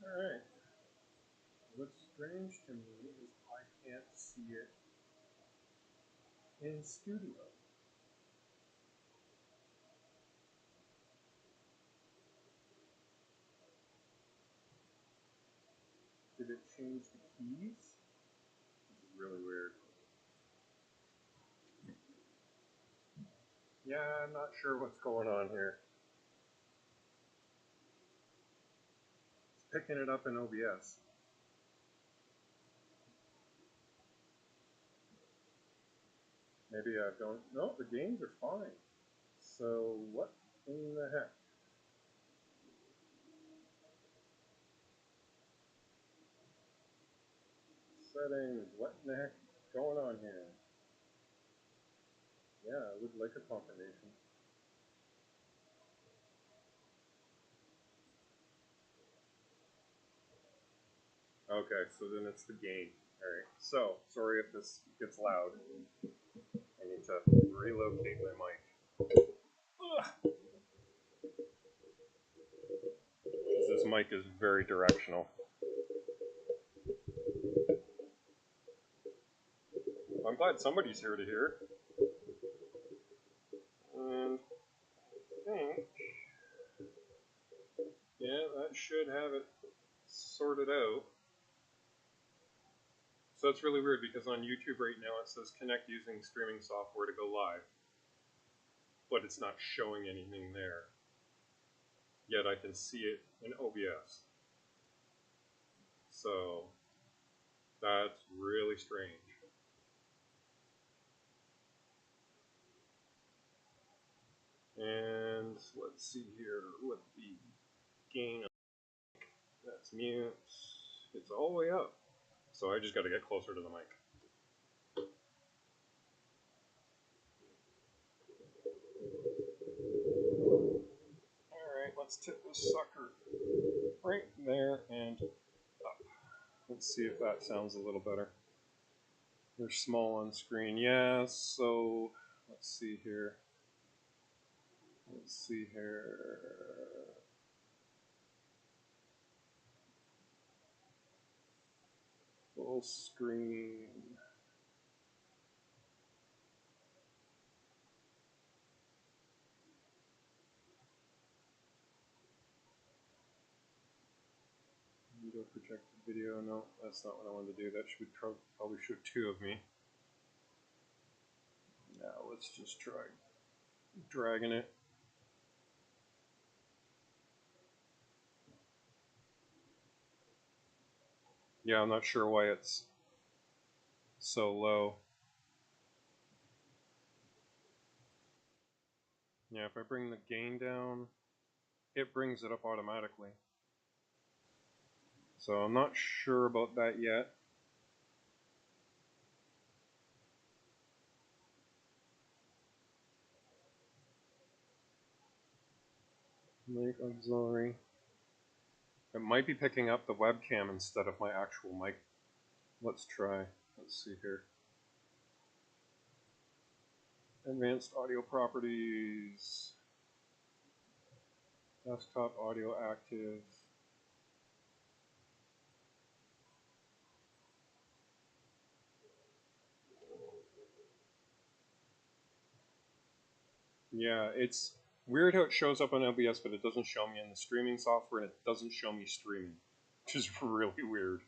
Alright. What's strange to me is I can't see it in studio. Did it change the keys? Which is really weird. Yeah, I'm not sure what's going on here. It's picking it up in OBS. Maybe I don't. No, the gains are fine. So what in the heck? Settings. What in the heck is going on here? Yeah, I would like a confirmation. Okay, so then it's the gain. Alright, so sorry if this gets loud. I need to relocate my mic. Because this mic is very directional. I'm glad somebody's here to hear. And I think, yeah, that should have it sorted out. So it's really weird because on YouTube right now it says connect using streaming software to go live, but it's not showing anything there. Yet I can see it in OBS. So that's really strange. And let's see here what the gain of, that's mute. It's all the way up. So I just got to get closer to the mic. Alright, let's tip this sucker right there and up. Let's see if that sounds a little better. They're small on screen. Yeah, so let's see here. Let's see here. Full screen. Window projected video. No, that's not what I wanted to do. That should probably show two of me. Now let's just try dragging it. Yeah, I'm not sure why it's so low. Yeah, if I bring the gain down, it brings it up automatically. So I'm not sure about that yet. Mic auxiliary. It might be picking up the webcam instead of my actual mic. Let's try. Let's see here. Advanced audio properties. Desktop audio active. Yeah, it's weird how it shows up on OBS, but it doesn't show me in the streaming software, and it doesn't show me streaming, which is really weird.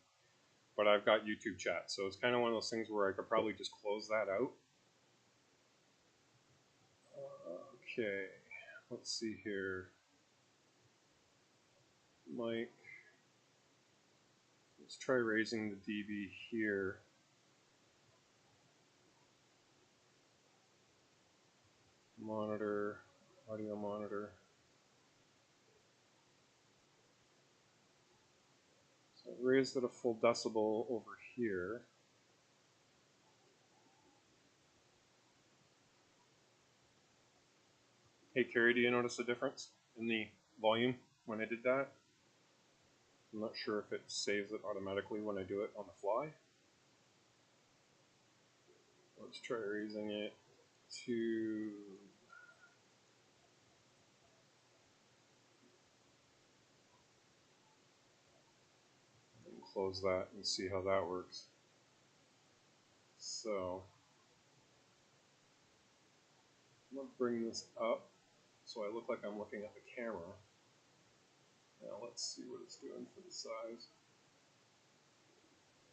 But I've got YouTube chat, so it's kind of one of those things where I could probably just close that out. Okay, let's see here. Mic. Let's try raising the dB here. Monitor, audio monitor. So I raised it a full decibel over here. Hey Carrie, do you notice a difference in the volume when I did that? I'm not sure if it saves it automatically when I do it on the fly. Let's try raising it to... close that and see how that works. So I'm going to bring this up so I look like I'm looking at the camera. Now let's see what it's doing for the size.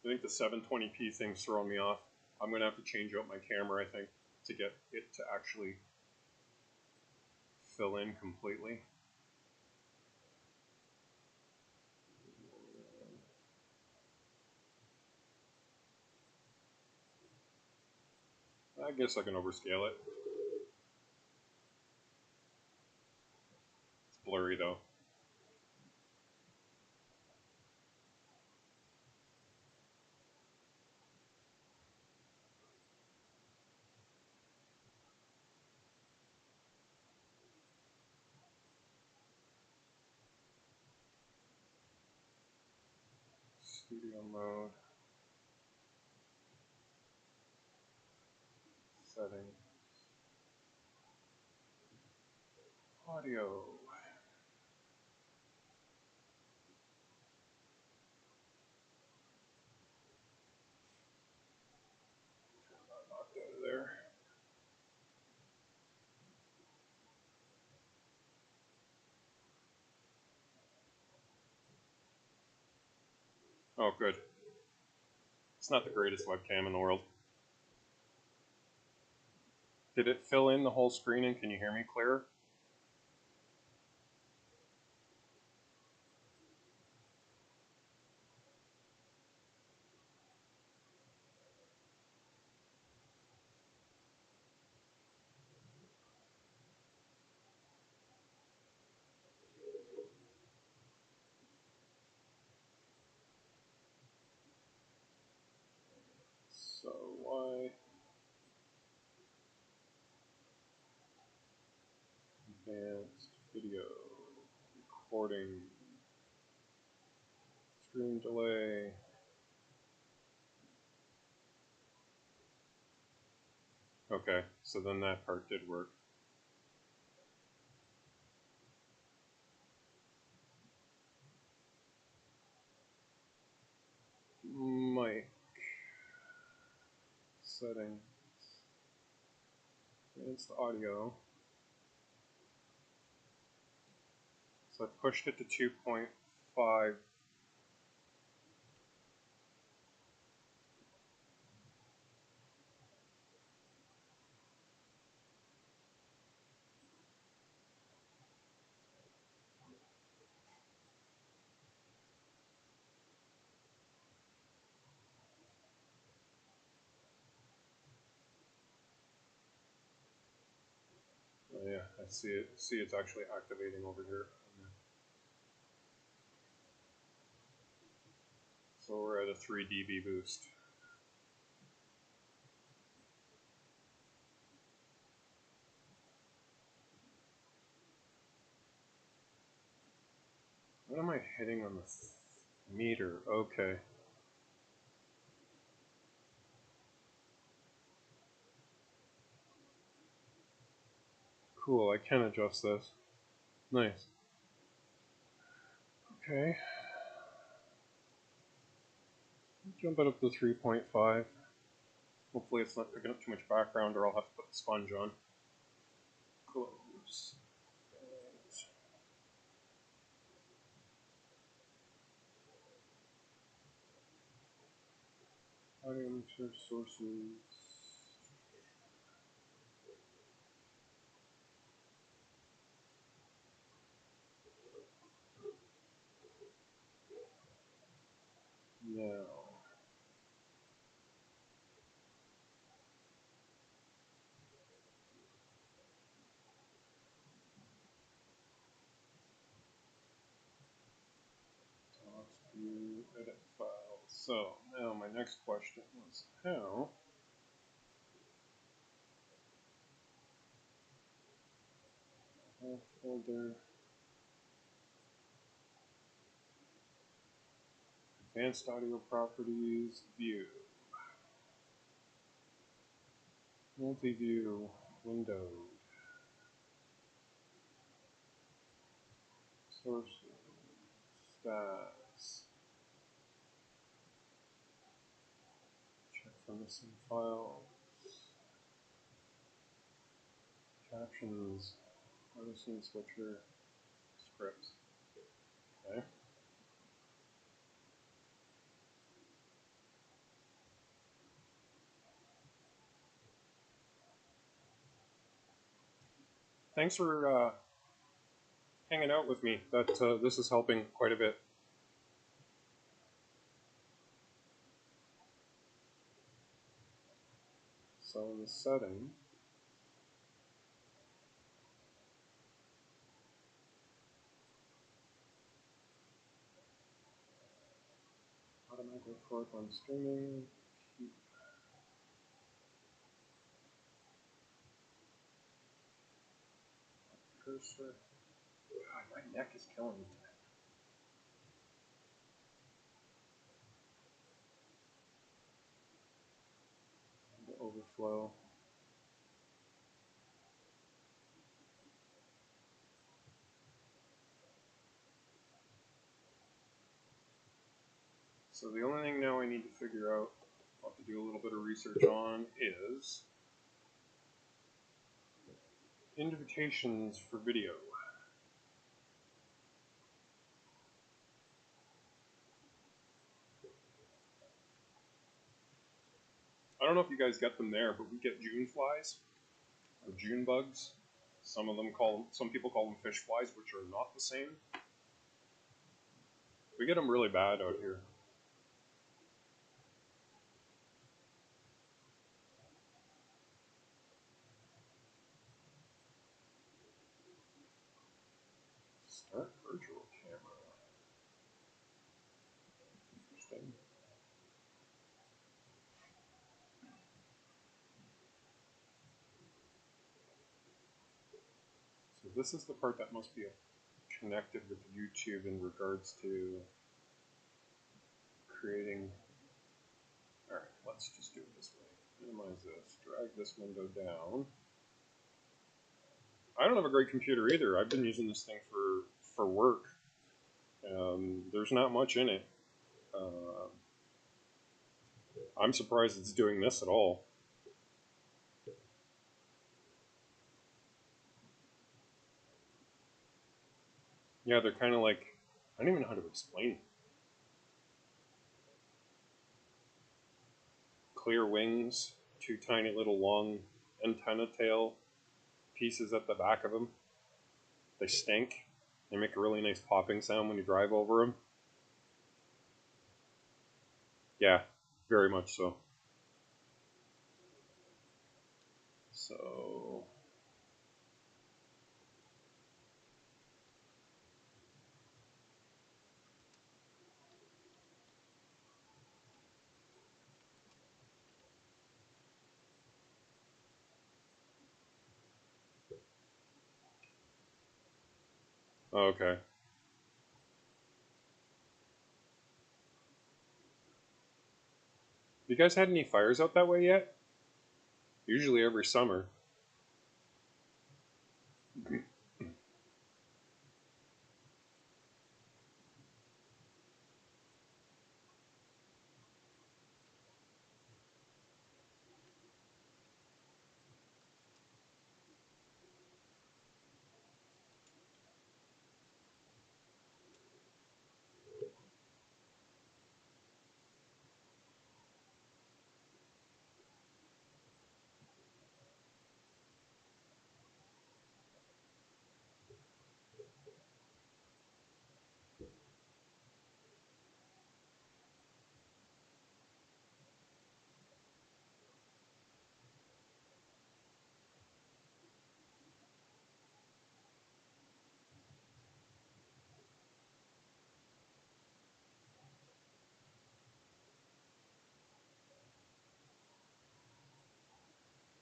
I think the 720p thing's throwing me off. I'm going to have to change out my camera, I think, to get it to actually fill in completely. I guess I can overscale it. It's blurry though. Studio mode. Settings. Audio. Knocked out of there. Oh, good. It's not the greatest webcam in the world. Did it fill in the whole screen and can you hear me clearer? So why advanced video recording stream delay? Okay, so then that part did work. Mic settings. Advanced audio. So I pushed it to 2.5. Oh yeah, I see it. See, it's actually activating over here. So we're at a 3 dB boost. What am I hitting on the meter? Okay. Cool, I can adjust this. Nice. Okay. Jump it up to 3.5. Hopefully it's not picking up too much background or I'll have to put the sponge on. Close. Audio mixer sources. Now. View edit file. So now my next question was how folder advanced audio properties view multi-view window sources stats Missing files. Captions. Missing switcher. Scripts. Okay. Thanks for hanging out with me. This is helping quite a bit. So in the setting, automatically forth on streaming. Keep cursor. God, my neck is killing me today. The overflow. So the only thing now I need to figure out, I'll have to do a little bit of research on, is invitations for video. I don't know if you guys get them there, but we get June flies or June bugs. Some people call them fish flies, which are not the same. We get them really bad out here. Start virtual camera. Interesting. So this is the part that must be connected with YouTube in regards to creating. Alright, let's just do it this way. Minimize this, drag this window down. I don't have a great computer either. I've been using this thing for work. There's not much in it. I'm surprised it's doing this at all. Yeah, they're kind of like, I don't even know how to explain it. Clear wings, two tiny little long antenna tail pieces at the back of them. They stink. They make a really nice popping sound when you drive over them. Yeah, very much so. So, okay. You guys had any fires out that way yet? Usually every summer.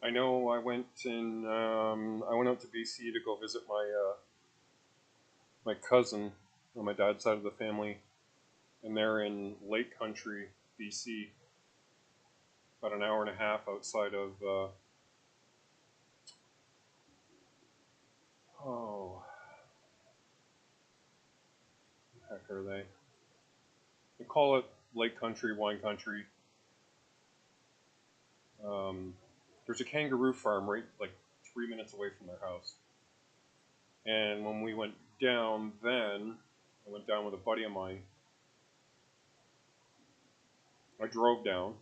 I know I went out to BC to go visit my cousin on my dad's side of the family, and they're in Lake Country, BC, about an hour and a half outside of oh, heck are they? They call it Lake Country, Wine Country. there's a kangaroo farm right like 3 minutes away from their house. And when we went down then, I went down with a buddy of mine. I drove down,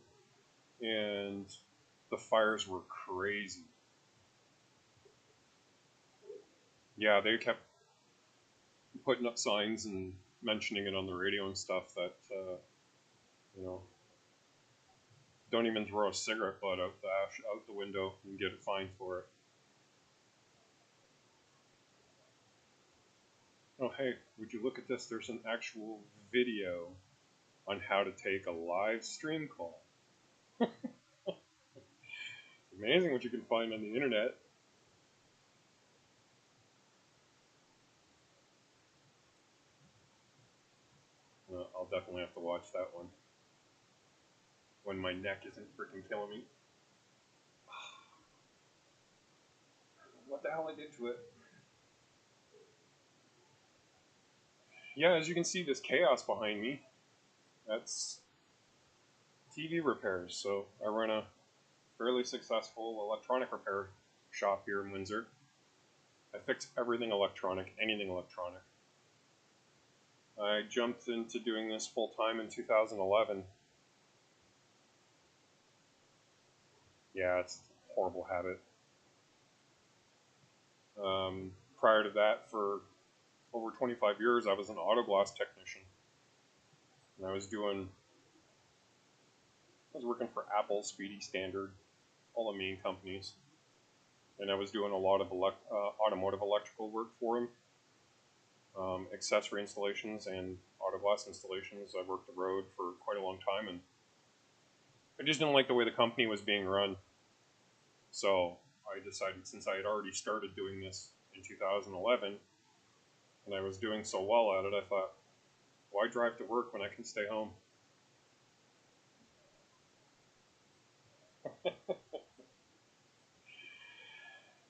and the fires were crazy. Yeah, they kept putting up signs and mentioning it on the radio and stuff that, you know, don't even throw a cigarette butt out the window and get a fine for it. Oh, hey, would you look at this? There's an actual video on how to take a live stream call. Amazing what you can find on the internet. I'll definitely have to watch that one when my neck isn't freaking killing me. What the hell I did to it? Yeah, as you can see, this chaos behind me, that's TV repairs. So I run a fairly successful electronic repair shop here in Windsor. I fix everything electronic, anything electronic. I jumped into doing this full time in 2011. Yeah, it's a horrible habit. Prior to that, for over 25 years, I was an auto glass technician. And I was working for Apple, Speedy Standard, all the main companies. And I was doing a lot of automotive electrical work for them. Accessory installations and auto glass installations. I worked the road for quite a long time, and I just didn't like the way the company was being run. So I decided, since I had already started doing this in 2011, and I was doing so well at it, I thought, why drive to work when I can stay home?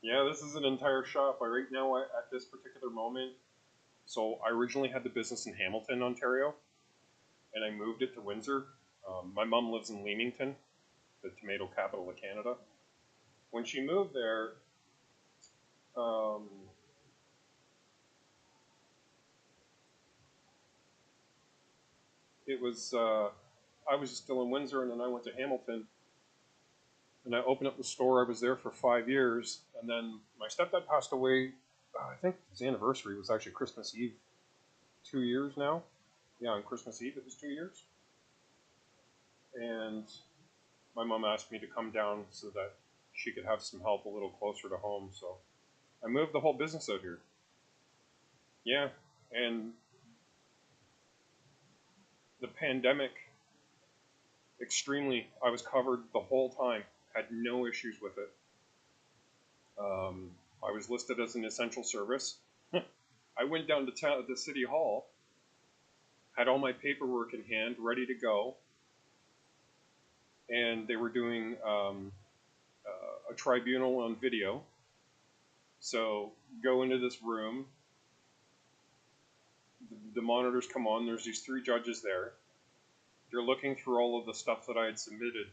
Yeah, this is an entire shop. Right now, at this particular moment, so I originally had the business in Hamilton, Ontario, and I moved it to Windsor. My mom lives in Leamington, the tomato capital of Canada. When she moved there, it was I was still in Windsor, and then I went to Hamilton, and I opened up the store. I was there for 5 years, and then my stepdad passed away. I think his anniversary was actually Christmas Eve. 2 years now. Yeah, on Christmas Eve it was 2 years. And my mom asked me to come down so that she could have some help a little closer to home. So I moved the whole business out here. Yeah, and the pandemic, I was covered the whole time. Had no issues with it. I was listed as an essential service. I went down to City Hall, had all my paperwork in hand, ready to go, and they were doing a tribunal on video. So go into this room. The monitors come on. There's these 3 judges there. They're looking through all of the stuff that I had submitted,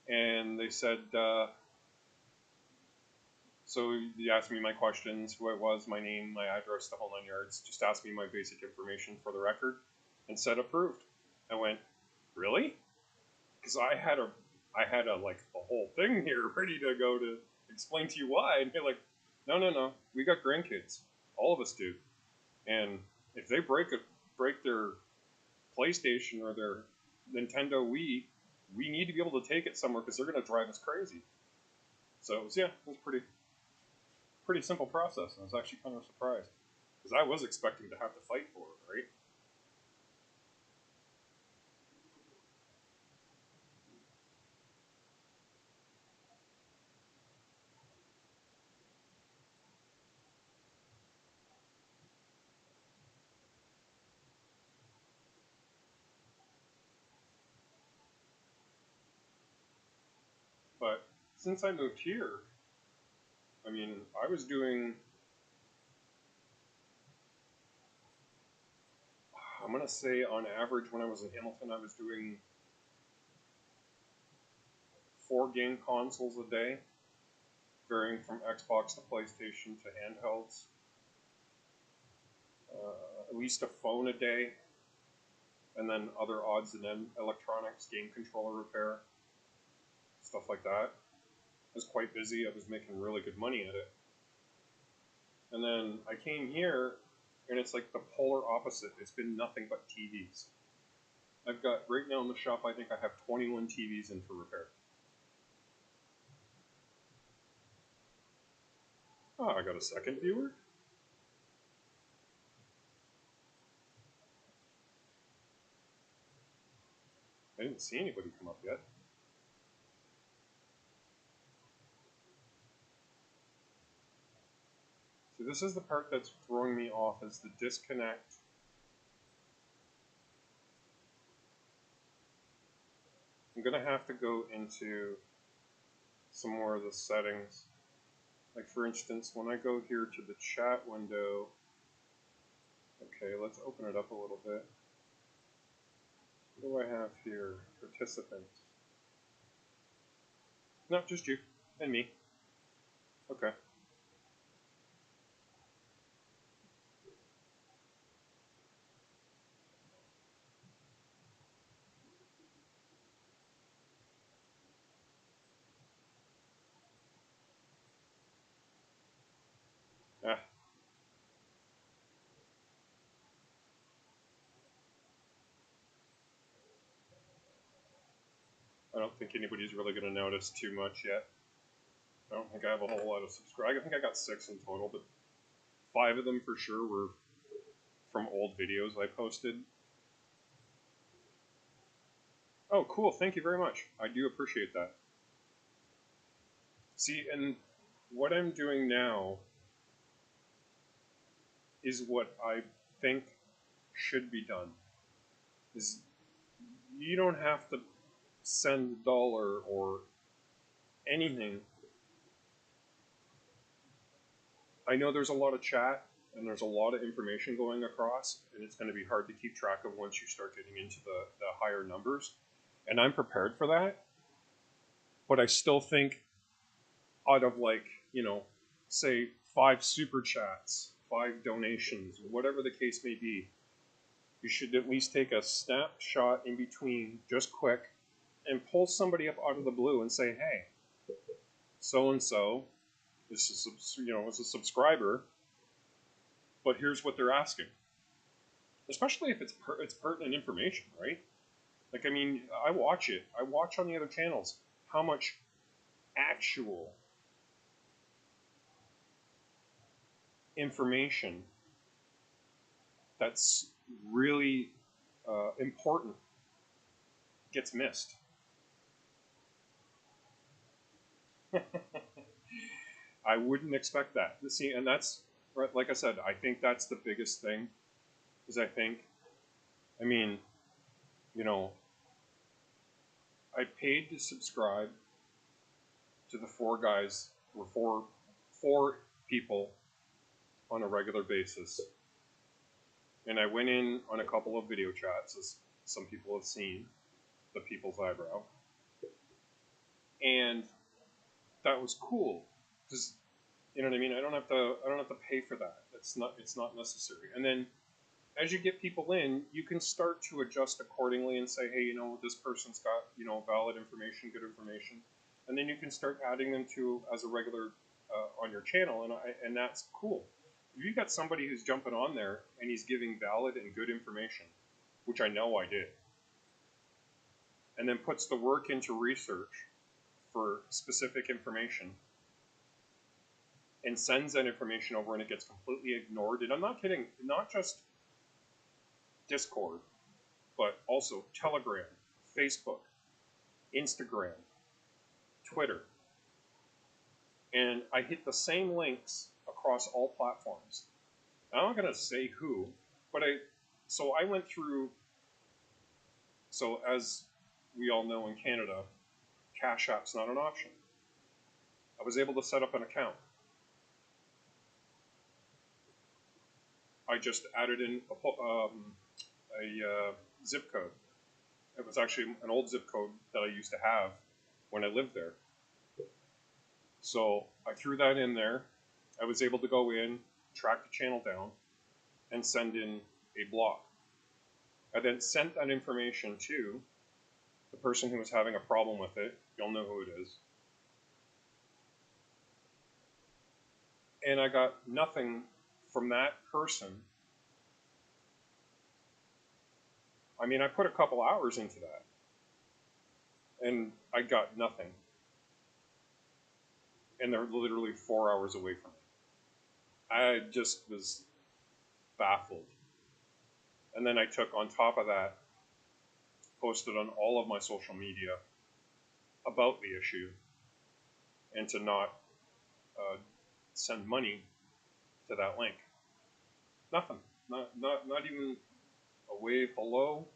and they said, so they asked me my questions, who I was, my name, my address, the whole 9 yards. Just asked me my basic information for the record, and said approved. I went, really? Because I had a like a whole thing here ready to go to explain to you why. And they're like, no, we got grandkids. All of us do. And if they break their PlayStation or their Nintendo Wii, we need to be able to take it somewhere because they're going to drive us crazy. So it was pretty simple process. I was actually kind of surprised because I was expecting to have to fight for it, right? But since I moved here, I mean, I was doing, I'm going to say on average when I was in Hamilton, I was doing 4 game consoles a day, varying from Xbox to PlayStation to handhelds. At least a phone a day, and then other odds and ends, electronics, game controller repair, stuff like that. I was quite busy. I was making really good money at it. And then I came here, and it's like the polar opposite. It's been nothing but TVs. I've got, right now in the shop, I think I have 21 TVs in for repair. Oh, I got a second viewer? I didn't see anybody come up yet. So this is the part that's throwing me off, is the disconnect. I'm going to have to go into some more of the settings. Like for instance, when I go here to the chat window, okay, let's open it up a little bit. What do I have here? Participants. No, just you and me. Okay. Ah, I don't think anybody's really going to notice too much yet. I don't think I have a whole lot of subscribers. I think I got 6 in total, but 5 of them for sure were from old videos I posted. Oh, cool. Thank you very much. I do appreciate that. See, and what I'm doing now is what I think should be done. Is you don't have to send a dollar or anything. I know there's a lot of chat and there's a lot of information going across, and it's going to be hard to keep track of once you start getting into the higher numbers. And I'm prepared for that. But I still think out of, like, you know, say 5 super chats, 5 donations, whatever the case may be, you should at least take a snapshot in between, just quick, and pull somebody up out of the blue and say, hey, so-and-so is a subscriber, but here's what they're asking. Especially if it's pertinent information, right? Like, I mean, I watch it. I watch on the other channels how much actual information that's really important gets missed. I wouldn't expect that. See, and that's, like I said, I think that's the biggest thing, is I mean, you know, I paid to subscribe to the 4 guys, or four people on a regular basis. And I went in on a couple of video chats, as some people have seen, the People's Eyebrow. And that was cool, because, you know what I mean? I don't have to pay for that. It's not necessary. And then as you get people in, you can start to adjust accordingly and say, hey, you know, this person's got, you know, valid information, good information. And then you can start adding them to as a regular on your channel, and that's cool. If you got somebody who's jumping on there and he's giving valid and good information, which I know I did, and then puts the work into research for specific information, and sends that information over and it gets completely ignored, and I'm not kidding, not just Discord, but also Telegram, Facebook, Instagram, Twitter. And I hit the same links across all platforms. I'm not going to say who, but I went through, so as we all know in Canada, Cash App's not an option. I was able to set up an account. I just added in a zip code. It was actually an old zip code that I used to have, when I lived there. So I threw that in there. I was able to go in, track the channel down, and send in a block. I then sent that information to the person who was having a problem with it. You'll know who it is. And I got nothing from that person. I mean, I put a couple hours into that, and I got nothing. And they're literally 4 hours away from me. I just was baffled. And then I took, on top of that, posted on all of my social media about the issue, and to not send money to that link. Nothing. Not even a wave below.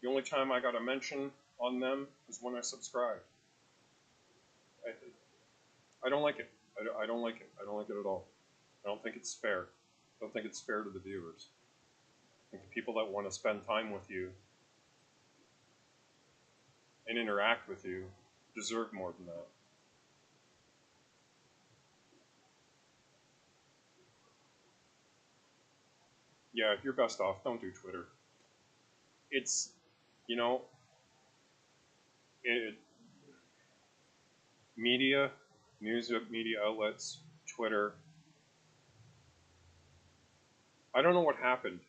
The only time I got a mention on them was when I subscribed. I don't like it. I don't like it. I don't like it at all. I don't think it's fair. I don't think it's fair to the viewers. I think the people that want to spend time with you and interact with you deserve more than that. Yeah, you're best off. Don't do Twitter. It's, you know, media, news media outlets, Twitter. I don't know what happened.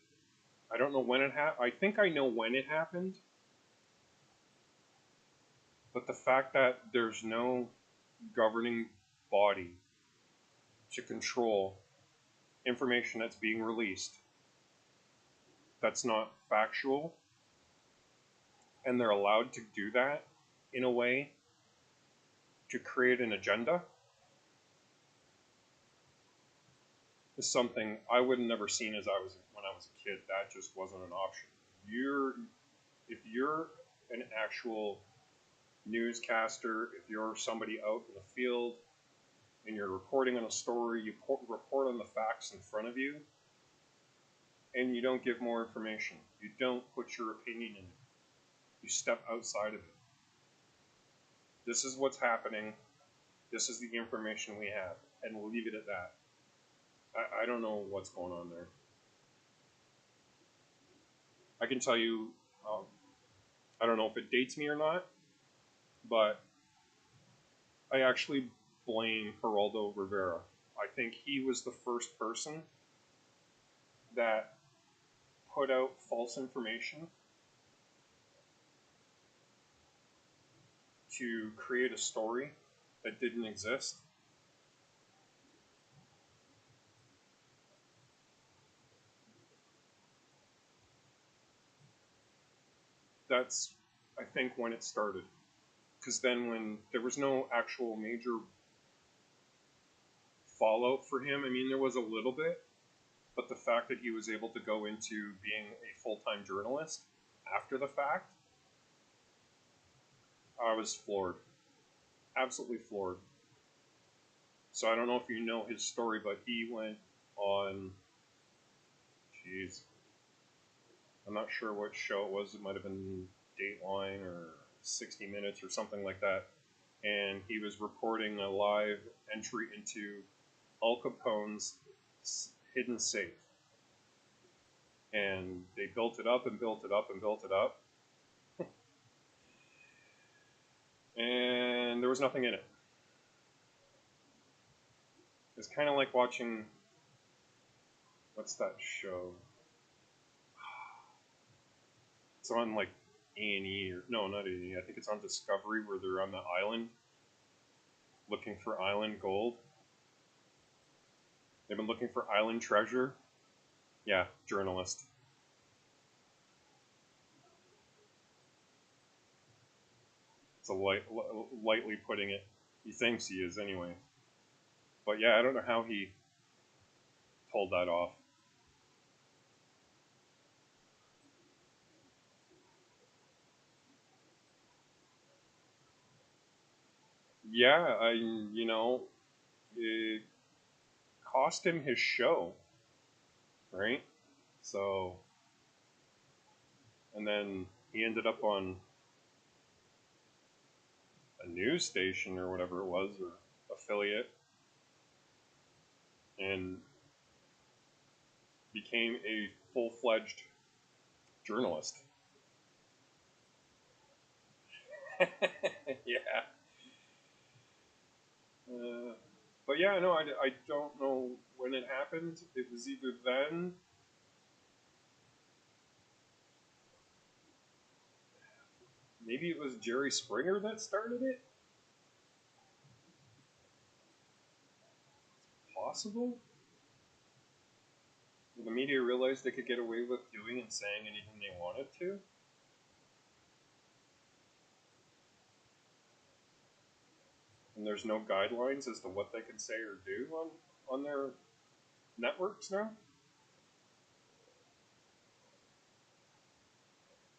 I don't know when it happened. I think I know when it happened. But the fact that there's no governing body to control information that's being released that's not factual, and they're allowed to do that in a way to create an agenda, is something I would have never seen as when I was a kid. That just wasn't an option. If you're an actual newscaster, if you're somebody out in the field and you're reporting on a story, you report on the facts in front of you, and you don't give more information. You don't put your opinion in it. You step outside of it. This is what's happening. This is the information we have, and we'll leave it at that. I don't know what's going on there. I can tell you, I don't know if it dates me or not, but I actually blame Geraldo Rivera. I think he was the first person that put out false information to create a story that didn't exist. That's, I think, when it started. Because then when there was no actual major fallout for him, I mean, there was a little bit, but the fact that he was able to go into being a full-time journalist after the fact, I was floored. Absolutely floored. So I don't know if you know his story, but he went on, jeez, I'm not sure what show it was. It might have been Dateline or 60 Minutes or something like that. And he was reporting a live entry into Al Capone's hidden safe. And they built it up and built it up and built it up. And there was nothing in it. It's kind of like watching, what's that show? It's on like A&E, or no, not A&E. I think it's on Discovery, where they're on the island looking for island gold. They've been looking for island treasure. Yeah, journalist. It's lightly putting it. He thinks he is anyway. But yeah, I don't know how he pulled that off. Yeah, it cost him his show, right? So, and then he ended up on a news station or whatever it was, or affiliate, and became a full-fledged journalist. Yeah. But yeah, no, I don't know when it happened. It was either then. Maybe it was Jerry Springer that started it? Possible? The media realized they could get away with doing and saying anything they wanted to? And there's no guidelines as to what they can say or do on their networks now?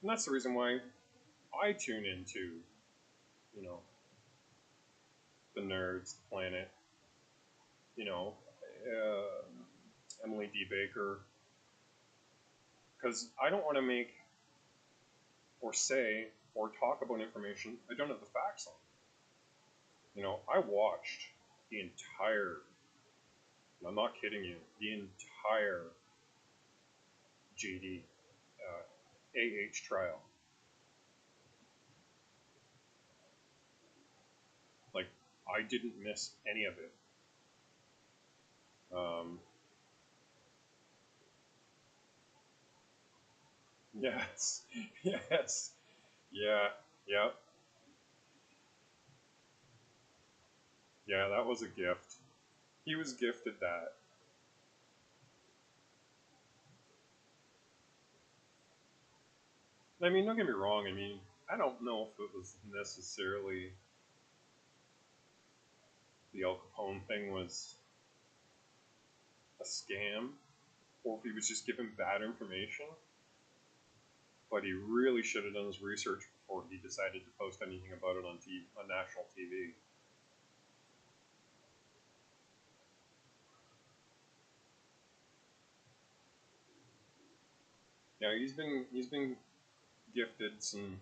And that's the reason why I tune into, you know, the Nerds, the Planet, you know, Emily D. Baker, because I don't want to make or say or talk about information I don't have the facts on. You know, I watched the entire, and I'm not kidding you, the entire JD AH trial. Like, I didn't miss any of it. Yes, yes, yeah, yeah, yeah, that was a gift. He was gifted that. I mean, don't get me wrong, I mean, I don't know if it was necessarily the Al Capone thing was a scam, or if he was just given bad information. But he really should have done his research before he decided to post anything about it on on national TV. Yeah, he's been gifted some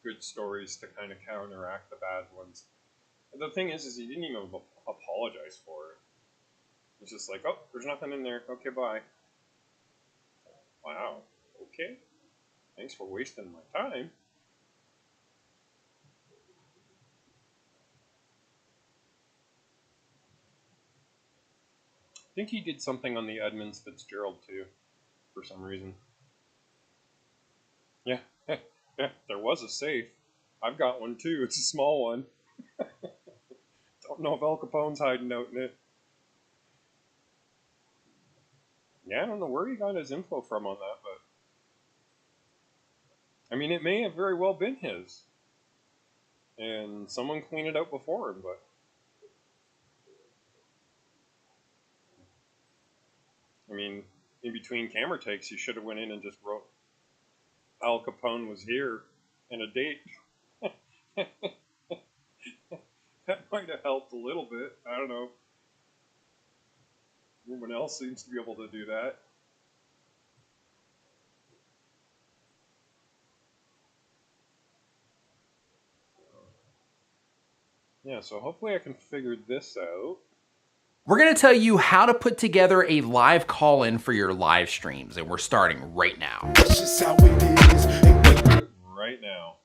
good stories to kind of counteract the bad ones. And the thing is he didn't even apologize for it. It's just like, oh, there's nothing in there. Okay, bye. Wow. Okay. Thanks for wasting my time. I think he did something on the Edmonds Fitzgerald too, for some reason. Yeah, yeah. There was a safe. I've got one too. It's a small one. Don't know if Al Capone's hiding out in it. Yeah, I don't know where he got his info from on that, but I mean, it may have very well been his, and someone cleaned it out before him. But I mean, in between camera takes, you should have went in and just wrote Al Capone was here and a date. That might have helped a little bit. I don't know. Everyone else seems to be able to do that. Yeah, so hopefully I can figure this out. We're going to tell you how to put together a live call-in for your live streams, and we're starting right now. That's just how it is. Right now.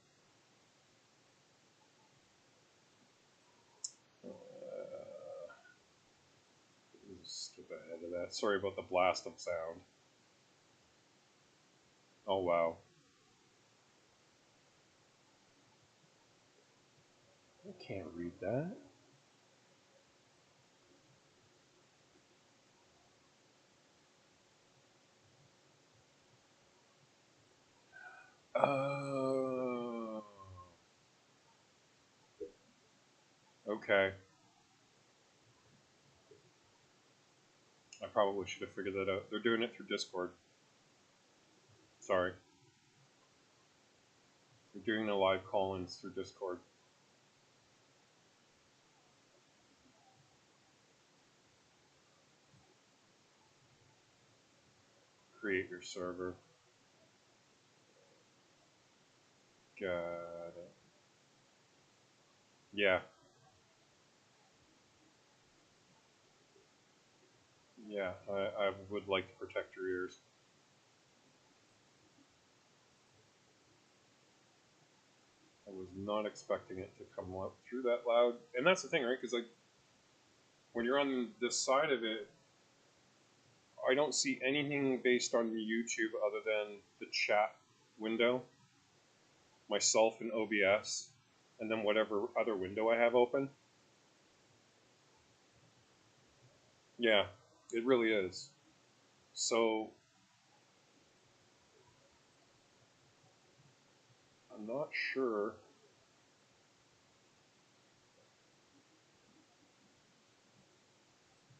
Skip ahead of that. Sorry about the blast of sound. Oh, wow. I can't read that. Oh. Okay. I probably should have figured that out. They're doing it through Discord. Sorry. They're doing the live call-ins through Discord. Create your server. Got it. Yeah. Yeah, I would like to protect your ears. I was not expecting it to come out through that loud. And that's the thing, right? Because like when you're on this side of it, I don't see anything based on YouTube other than the chat window, myself in OBS, and then whatever other window I have open. Yeah, it really is. So I'm not sure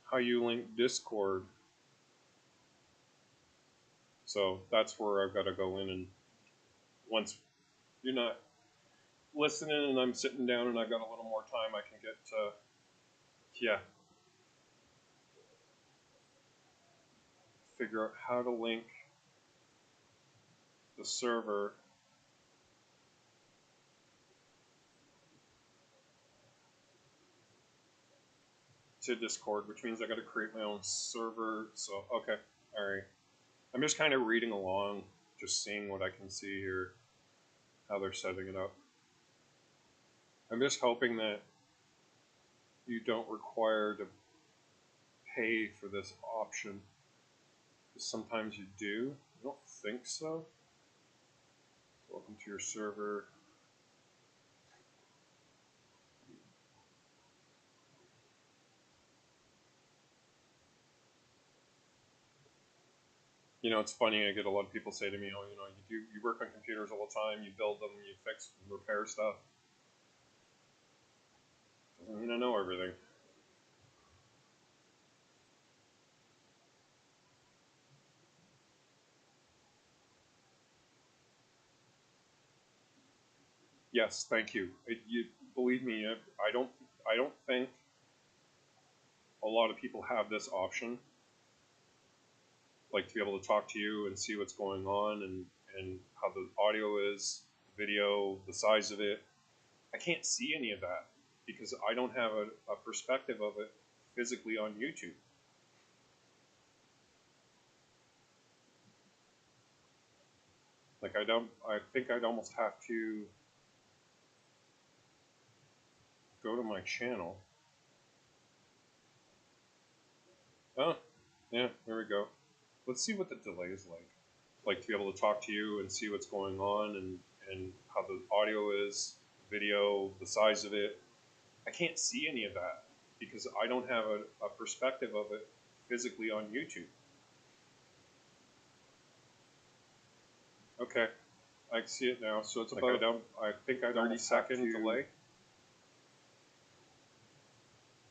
how you link Discord. So that's where I've got to go in, and once you're not listening and I'm sitting down and I've got a little more time, I can get yeah, figure out how to link the server to Discord, which means I got to create my own server. So okay, all right. I'm just kind of reading along, just seeing what I can see here, how they're setting it up. I'm just hoping that you don't require to pay for this option. Sometimes you do. I don't think so. Welcome to your server. You know, it's funny. I get a lot of people say to me, "Oh, you know, you work on computers all the time. You build them, you fix, and repair stuff." Doesn't mean I know everything. Yes, thank you. You believe me, I don't think a lot of people have this option, like to be able to talk to you and see what's going on and how the audio is, video, the size of it. I can't see any of that because I don't have a perspective of it physically on YouTube. Like I think I'd almost have to go to my channel. Oh, yeah, there we go. Let's see what the delay is like. Like to be able to talk to you and see what's going on and how the audio is, video, the size of it. I can't see any of that because I don't have a perspective of it physically on YouTube. Okay, I see it now. So it's like about, I think I'd 30-second delay.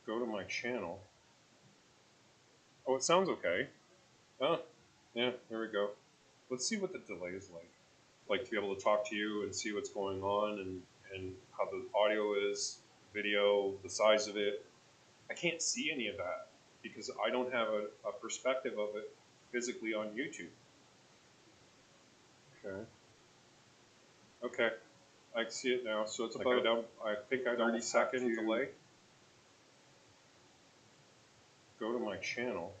Go to my channel. Oh, it sounds okay. Oh, yeah, there we go. Let's see what the delay is like. Like to be able to talk to you and see what's going on and how the audio is, video, the size of it. I can't see any of that because I don't have a perspective of it physically on YouTube. Okay. Okay. I see it now. So it's about, I think I'd 30-second delay. Go to my channel.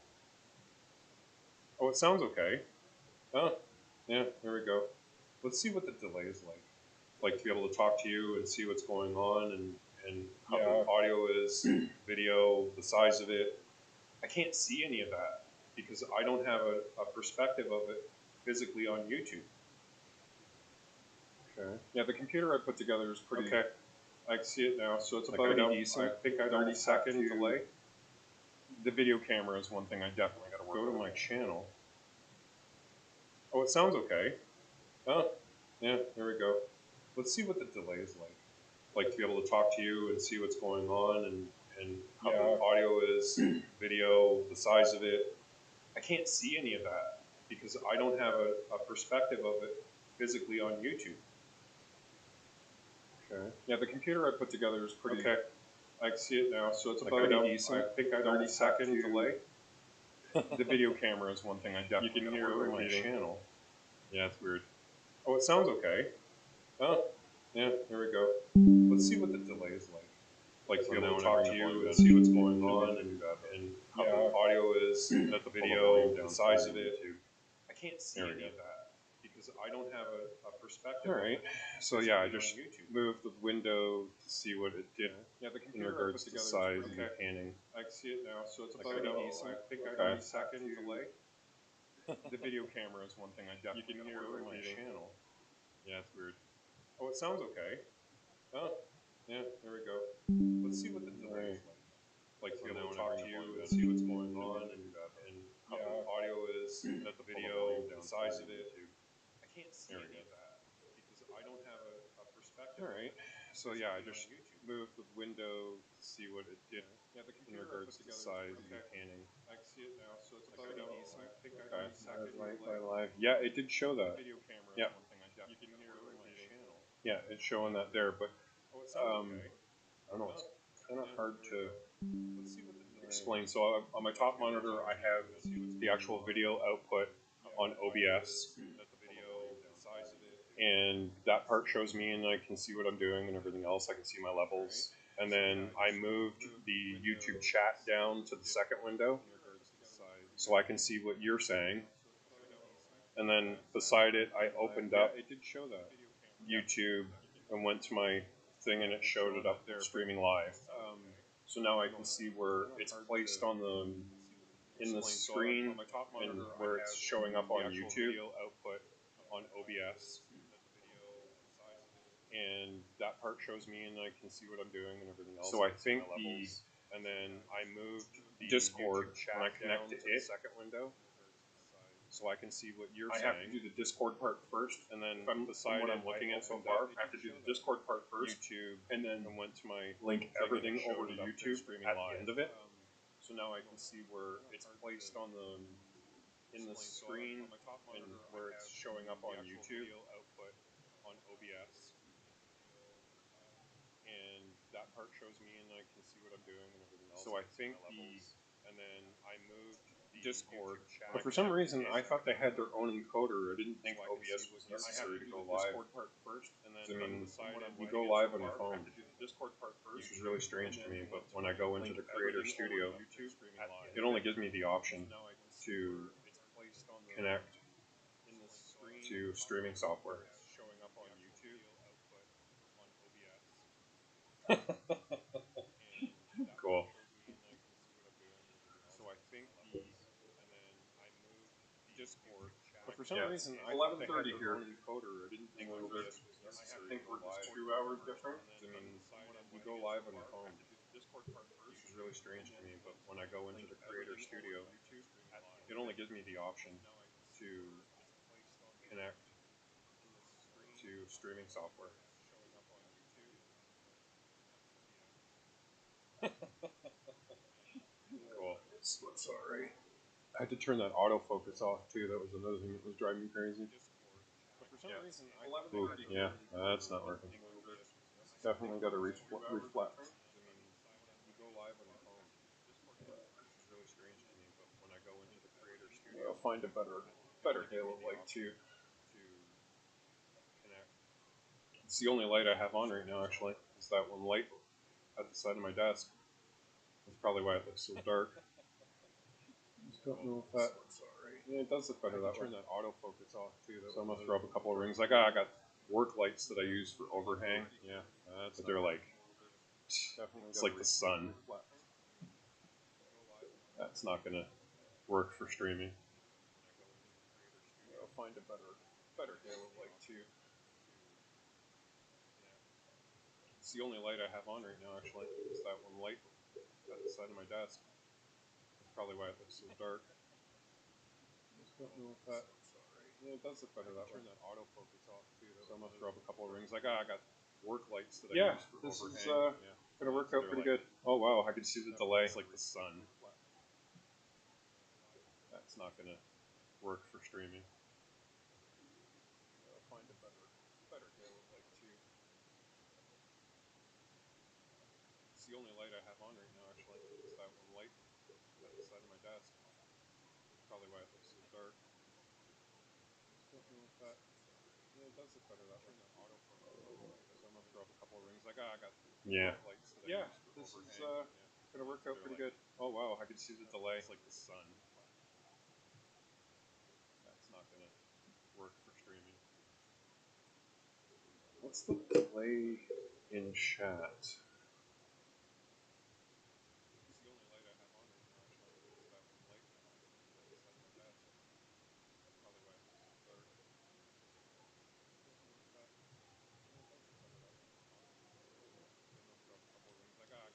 Oh, it sounds okay. Oh, yeah, there we go. Let's see what the delay is like. Like to be able to talk to you and see what's going on and how the audio is, video, the size of it. I can't see any of that because I don't have a perspective of it physically on YouTube. Okay. Yeah, the computer I put together is pretty. Okay. I see it now. So it's like about decent. I think I 30-second delay. The video camera is one thing I definitely got to work on. Go to my channel. Oh, it sounds okay. Oh, yeah, there we go. Let's see what the delay is like. Like to be able to talk to you and see what's going on and how the audio is, video, the size of it. I can't see any of that because I don't have a perspective of it physically on YouTube. Okay. Yeah, the computer I put together is pretty. Okay. I see it now. So it's like about decent. I think I 30-second delay. The video camera is one thing I definitely can hear on my channel. Yeah, it's weird. Oh, it sounds okay. Oh, yeah, there we go. Let's see what the delay is like. like So be now able to whenever talk to I'm you plugged and in, see what's you going can do on, that, and how yeah, the audio is, set the the video, volume the down size side of of it. YouTube. I can't see There we any go. of that because I don't have a perspective. All of right. it. So yeah, I just moved the window to see what it did. Yeah, the In computer regards to together size is and okay. panning. I can see it now, so it's Like about I know, I think I okay. got a second delay. The video camera is one thing I definitely You can hear order my repeating. channel. Yeah, it's weird. Oh, it sounds okay. Oh, yeah, there we go. Let's see what the delay is like. Like So be now able to whenever talk to I'm you plugged and in, see what's you going can on, do that. and how the audio is, Set the the video, volume the down size side of of it. YouTube. I can't see There we any go. of that because I don't have a perspective. All right. So yeah, I just moved the window to see what it did. Yeah, the In computer regards to size and okay. panning. I can see it now, so it's Like about I know, I think I okay. got a second My delay. live. Yeah, it did show The that. video camera Yeah. is one thing I You definitely can hear order my repeating. channel. Yeah, it's showing that there, but Oh, it sounds okay. I don't know. It's kind of Yeah, hard there to we go. let's see what the explain. So on my top monitor, I have the actual video output on OBS, Set the video down size side of of it, YouTube. and that part shows me, and I can see what I'm doing, and everything else. I can see my levels, and then I moved the YouTube chat down to the second window, In regards to size. so I can see what you're saying. Like I know. And then beside it, I opened up It did show that. YouTube and went to my thing, and it showed it up there streaming live. So now I can see where it's placed on the in the screen on my top and monitor, where I it's have showing up the on actual YouTube video output on OBS, Set the video size of it. and that part shows me, and I can see what I'm doing and everything else. So So I I see think my the levels. and then I moved The Discord YouTube chat when I connect to down to the it, second window, so I can see what you're I saying. have to do the Discord part first. And then From beside what it, I'm looking I at so opened far, up I have to do the Discord part first, YouTube, and then and went to my link thing, and everything it showed over to it up there YouTube streaming at live. the end of it. So now I can see where it's placed on the in the screen and where it's showing up on YouTube output on OBS, and that part shows me, and I can see what I'm doing and everything else. So I think and then I moved Discord. But for some reason, I thought they had their own encoder. I didn't think So I can OBS see was what necessary to you're go saying. live. Discord part first, and then I mean, beside it, you go live on your I phone, have to do the Discord part first, which is really strange to me. But when I go into the Creator Creator Studio, YouTube streaming live. it only gives me the option Now I can see to where it's placed on the connect in the screen to streaming software. showing up on YouTube output on OBS. And that Cool. shows me, and I can see what I'm doing and everything else. So I think and then I moved Discord. But for some Yeah, reason, it's I thought they had 11:30 their here. own encoder. I didn't think And OBS we're was just- necessary I to think go we're just live. 2 hours different. I mean, you go live on your phone, Discord part first, which is really strange to me. But when I go into the Creator Studio, it only gives me the option to connect to streaming software. showing up on YouTube. Cool. That's alright. I had to turn that autofocus off too. That was another thing that was driving me crazy. But for some Yeah. reason, I Ooh, yeah, that's not working. Definitely got to reflect. I mean, you go live on your phone, which is really strange to me. But when I go into the Creator Studio, I'll find a better Halo light too. to connect. It's the only light I have on right now. Actually, is that one light at the side of my desk. That's probably why it looks so dark. Just don't know if that. Yeah, it does look better that way. Turn that autofocus off too. So I'm gonna throw up a couple of rings. I got work lights that I use for overhang. Yeah, But they're like, definitely it's like the sun. That's not gonna work for streaming. I'll find a better Halo light too. It's the only light I have on right now. Actually, is that one light at the side of my desk. That's probably why it looks so dark. Just don't know if that. Yeah, it does look better that way. turn that autofocus off too. So I'm gonna throw up a couple of rings. I got work lights that I Yeah, use for this is, overhang. Gonna work out they're pretty like- good. Oh wow, I can see the delay. It's like the sun. That's not gonna work for streaming. I'll find a better Halo light too. It's the only light I have on right now. Actually, is that one light at the side of my desk. That's probably why it looks so dark. Just don't know if that. Yeah, it does look better that way. So I'm gonna throw up a couple of rings. I got Yeah. lights that I Yeah. use for This is gonna work out pretty good. Oh wow, I can see the delay. It's like the sun. That's not gonna work for streaming. What's the delay in chat? It's the only light I have on right now, actually. Is that light that was set like that, so that's probably why it's so dark. Doesn't work that. No, that should cover that. Then those drop a couple of rings. I got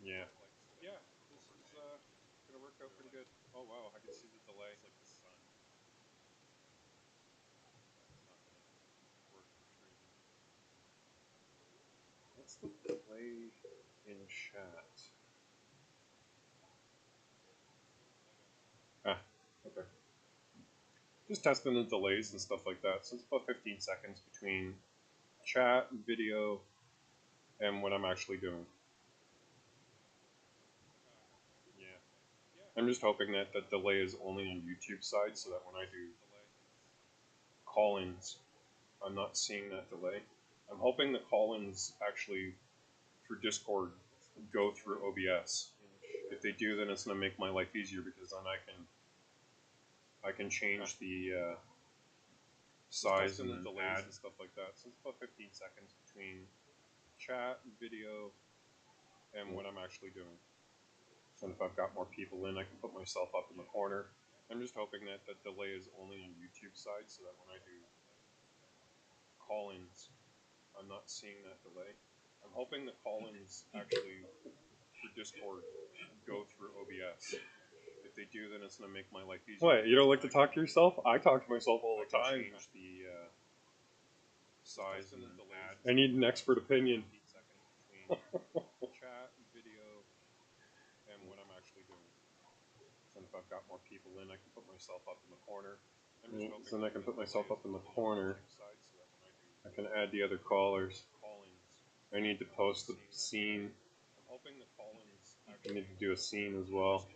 Yeah. lights that Yeah, this is gonna work out pretty good. Oh wow, I can see the delay. it's like the sun. That's not gonna work for streaming. What's the delay in chat? Ah, okay. Just testing the delays and stuff like that. So it's about 15 seconds between chat, video, and what I'm actually doing. Yeah. I'm just hoping that the delay is only on YouTube side so that when I do call-ins, I'm not seeing that delay. I'm hoping the call-ins actually through Discord go through OBS. If they do, then it's gonna make my life easier because then I can change the size and the then delays add and stuff like that. So it's about 15 seconds between chat, video, and what I'm actually doing. And if I've got more people in, I can put myself up in the corner. I'm just hoping that the delay is only on YouTube side so that when I do call-ins, I'm not seeing that delay. I'm hoping the call-ins actually through Discord go through OBS. If they do, then it's gonna make my life easier. What? You don't like to talk to yourself? I talk to myself all the time. Change the size and then add. I need an expert opinion. Chat, video, and what I'm actually doing. And if I've got more people in, I can put myself up in the corner. So then I can put myself up in the corner. I can add the other callers. I need to post the scene. I'm hoping the call-ins actually need to do a scene as well.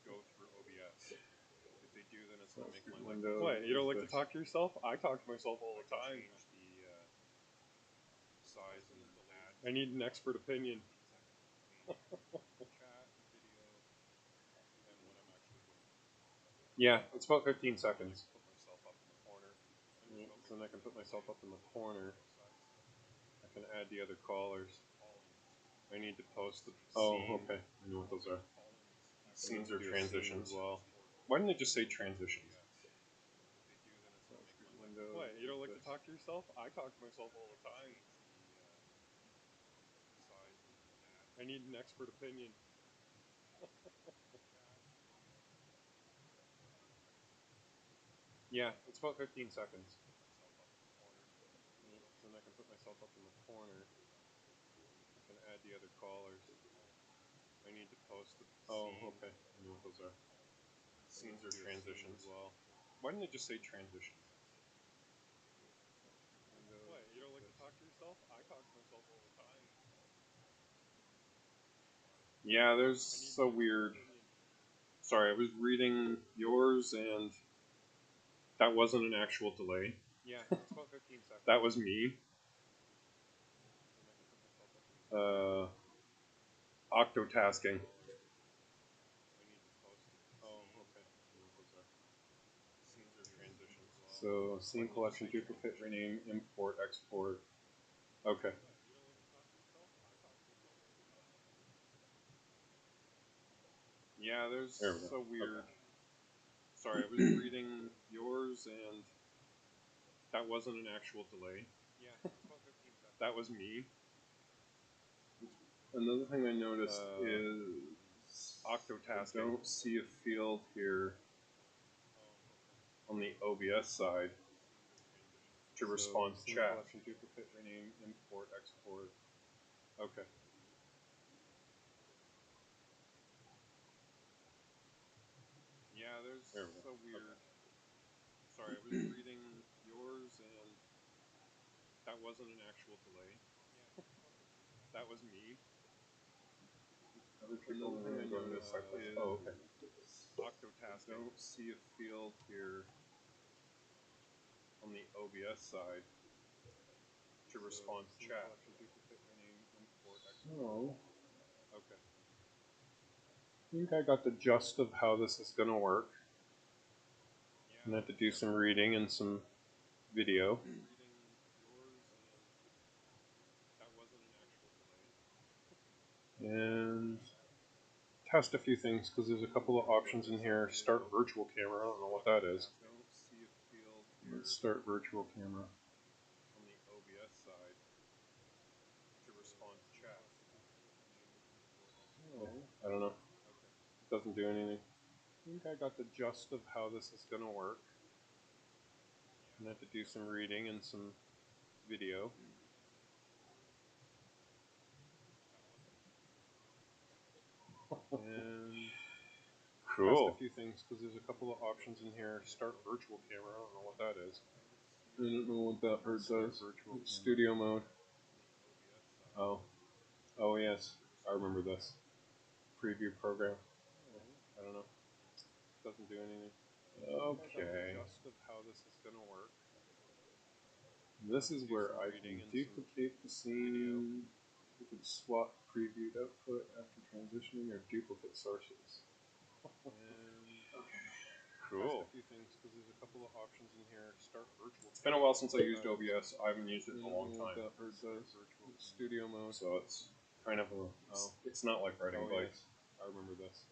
Go through OBS. If they do, then it's gonna make my window. What? You don't like to talk to yourself? I talk to myself all the time. Change the size and then add. I need an expert opinion. Chat, video, and what I'm actually doing. Yeah, it's about 15 seconds. Put myself up in the corner. So then I can put myself up in the corner. I can add the other callers. I need to post the scene. Oh, okay. I know what those are. Scenes or transitions. Well, why didn't they just say transitions? What? You don't like to talk to yourself? I talk to myself all the time. I need an expert opinion. Yeah, it's about 15 seconds. Then I can put myself up in the corner. I can add the other callers. I need to post the scene. Oh, okay. I know what those are. Scenes or transitions. Well, why didn't they just say transitions? What? You don't like to talk to yourself? I talk to myself all the time. Yeah, there's so weird. Sorry, I was reading yours and that wasn't an actual delay. Yeah, it's about 15 seconds. That was me. Octotasking. Oh, okay. Scenes or transitions. So, scene collection, duplicate, rename, import, export. Okay. Yeah, there's so weird. Okay. Sorry, I was reading yours and that wasn't an actual delay. Yeah, it's about 15 seconds. That was me. Another thing I noticed is Octotasking. I don't see a field here on the OBS side to respond to chat. Collection, duplicate, rename, import, export. Okay. Yeah, there's so weird. Okay. Sorry, I was reading yours and that wasn't an actual delay. That was me. Other people are going to notice is okay. Octotasking. I don't see a field here on the OBS side to respond to chat. So, Okay. I think I got the gist of how this is going to work. Yeah. I'm going to have to do some reading and some video. Reading yours, and that wasn't an actual delay. And test a few things because there's a couple of options in here. Start virtual camera. I don't know what that is. Don't see a field here Let's start virtual camera. on the OBS side to response chat. I don't know. Okay. It doesn't do anything. I think I got the gist of how this is going to work. I'm going to have to do some reading and some video. And Cool. test a few things because there's a couple of options in here. Start virtual camera. I don't know what that is. I don't know what that bird does. It's studio mode. Oh. Oh, yes. I remember this. Preview program. I don't know. Doesn't do anything. Okay. Just of how this is going to work. This is where I can duplicate the scene. You can swap previewed output after transitioning or duplicate sources. Cool. Test a few things because there's a couple of options in here. Start virtual. It's been a while since I used OBS. I haven't used it in a long time. That bird does. It's studio mode. So it's kind of a. Oh. It's not like riding bikes. I remember this.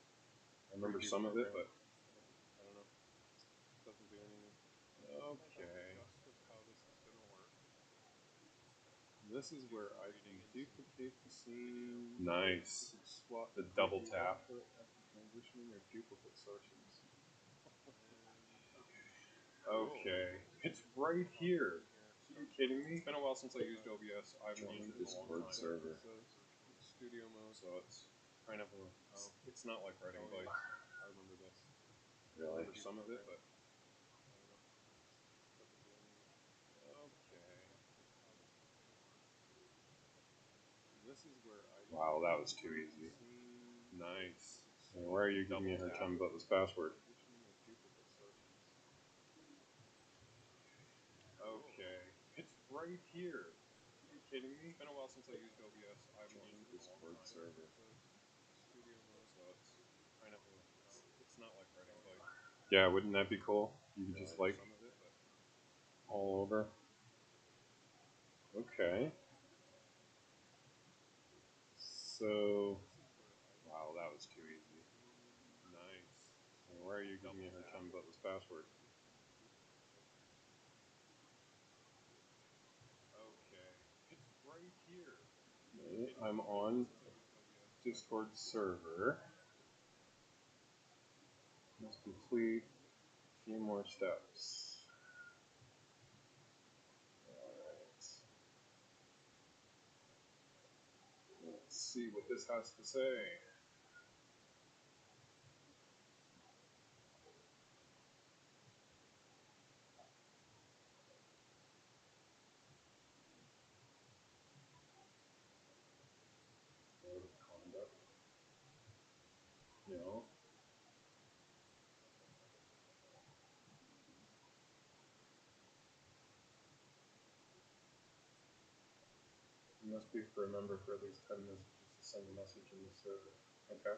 I remember some of it, but I don't know. Doesn't do anything. Okay. Just of how this is going to work. This is where I can duplicate the scene. Nice. Swap the double tap after transitioning or duplicate sources. Okay, it's right here. Are you kidding me? It's been a while since I used OBS. I haven't used it in a long time. server. Studio mode, so it's kind of a. Oh, it's not like riding bikes. I remember this. I Really? remember some of it, but I don't know. Doesn't do anything. Okay. This is where I. Wow, that was too easy. Nice. And why are you giving me a hard time about this password? Okay, it's right here. Are you kidding me? It's been a while since I used OBS. I haven't used it in a long Discord time. server. Studio mode, so it's kind of a. Oh, it's not like riding bikes. Yeah, wouldn't that be cool? You could just like Some of it, but all over. Okay. So. wow, that was too easy. Nice. And why are you giving me a hard time about this password? Okay, it's right here. Okay, I'm on Discord server. Let's complete a few more steps. Alright. Let's see what this has to say. Code of conduct. No. You must be for a member for at least 10 messages to send a message in the server. Okay.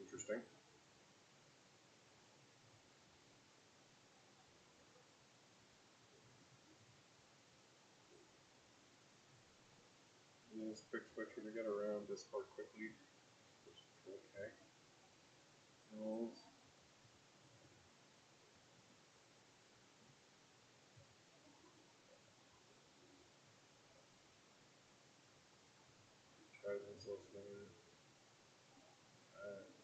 Interesting. Use quick switcher to get around Discord quickly. Okay. Rules. Advertisements listening. Ads.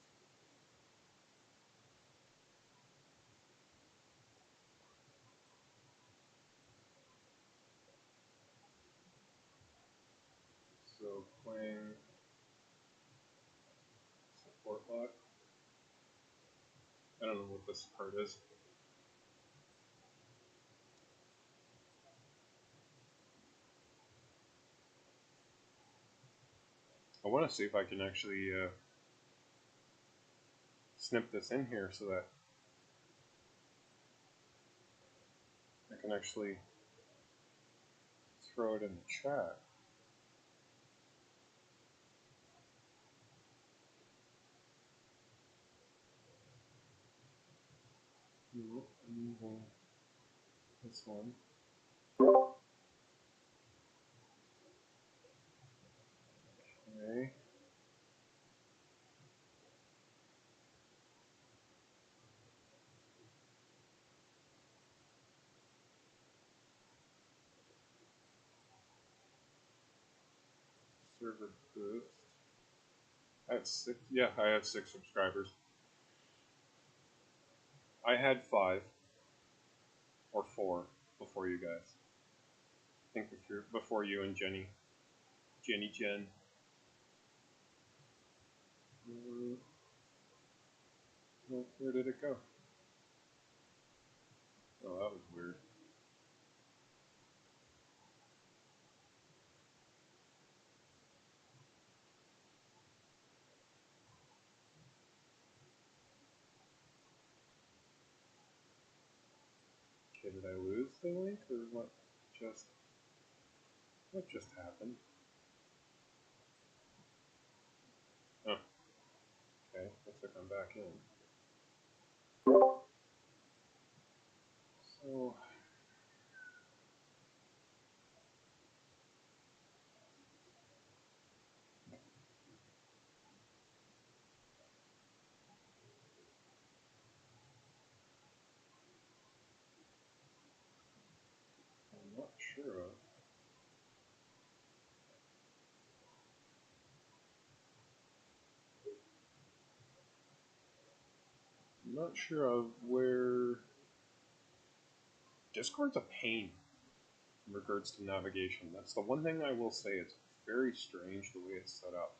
So playing support log. I don't know what this part is. I want to see if I can actually snip this in here so that I can actually throw it in the chat. Moving this one. Okay. Server boost. I have 6. Yeah, I have 6 subscribers. I had 5 or 4 before you guys. I think before you and Jenny. Jenny Jen. Where did it go? Oh, that was weird. Okay, did I lose the link or just what just happened? Oh, okay. Looks like I'm back in. So I'm not sure of. I'm not sure of where Discord's a pain in regards to navigation. That's the one thing I will say. It's very strange the way it's set up.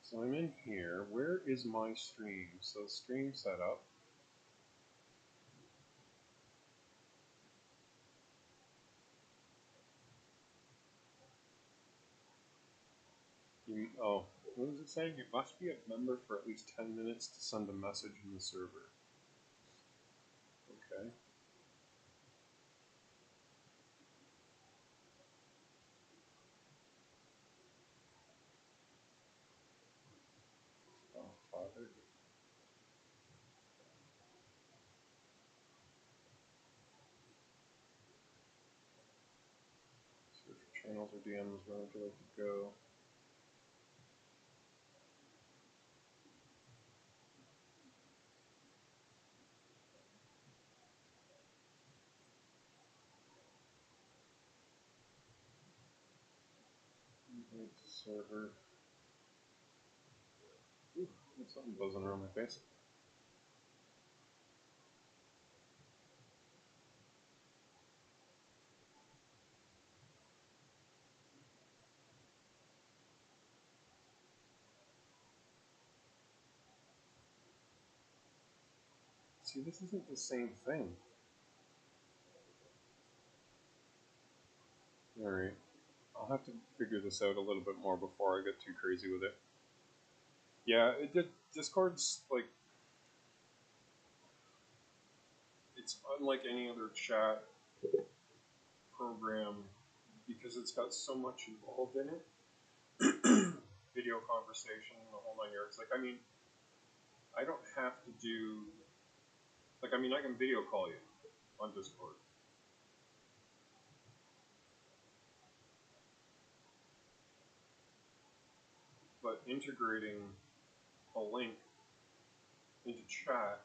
So I'm in here. Where is my stream? So stream setup. Oh, what was it saying? You must be a member for at least 10 minutes to send a message in the server. Okay. Oh, Father. Search for channels or DMs. Where would you like to go? Invite to server. Ooh, there's something buzzing around my face. See, this isn't the same thing. Alright. I'll have to figure this out a little bit more before I get too crazy with it. Yeah, it did. Discord's like, it's unlike any other chat program because it's got so much involved in it. Video conversation, the whole 9 yards. Like, I mean, I don't have to do. Like, I mean, I can video call you on Discord. But integrating a link into chat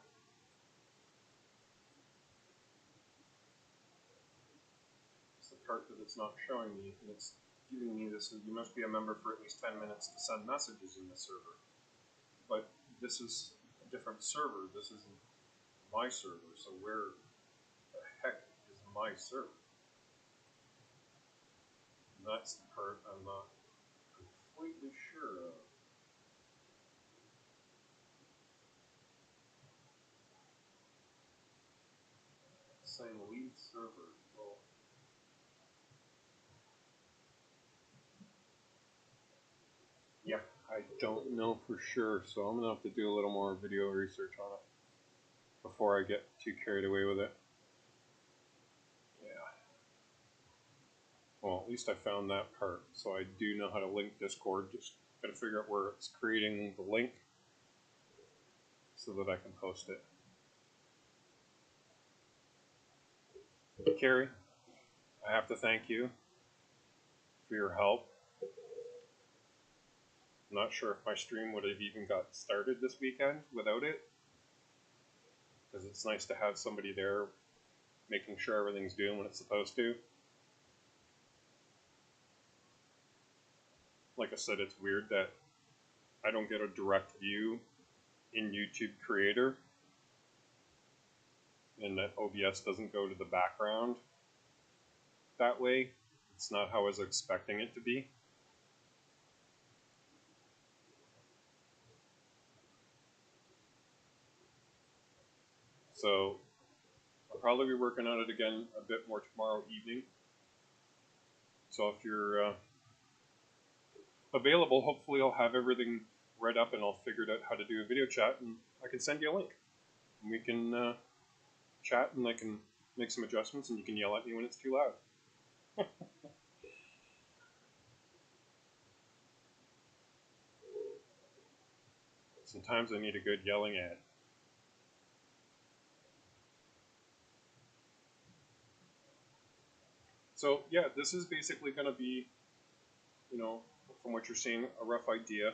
is the part that it's not showing me, and it's giving me this. You must be a member for at least 10 minutes to send messages in the server. But this is a different server. This isn't my server. So where the heck is my server? And that's the part I'm not completely sure of. It's saying lead server. Well, yeah, I don't know for sure, so I'm gonna have to do a little more video research on it before I get too carried away with it. Yeah. Well, at least I found that part, so I do know how to link Discord. Just gotta figure out where it's creating the link so that I can post it. Carrie, I have to thank you for your help. I'm not sure if my stream would have even got started this weekend without it, because it's nice to have somebody there making sure everything's doing what it's supposed to. Like I said, it's weird that I don't get a direct view in YouTube Creator, and that OBS doesn't go to the background that way. It's not how I was expecting it to be. So I'll probably be working on it again a bit more tomorrow evening. So if you're available, hopefully I'll have everything read up and I'll figure out how to do a video chat, and I can send you a link. And we can chat, and I can make some adjustments, and you can yell at me when it's too loud. Sometimes I need a good yelling at. So yeah, this is basically going to be, you know, from what you're seeing, a rough idea.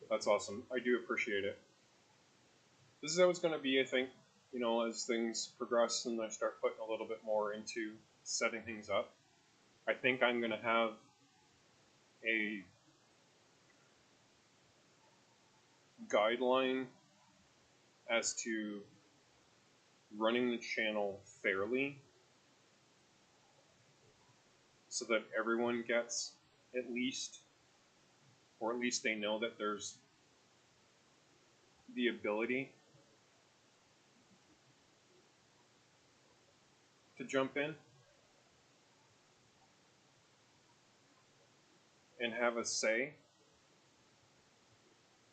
That's awesome. I do appreciate it. This is how it's going to be, I think, you know, as things progress and I start putting a little bit more into setting things up. I think I'm going to have a guideline as to running the channel fairly so that everyone gets at least, or at least they know that there's the ability to jump in and have a say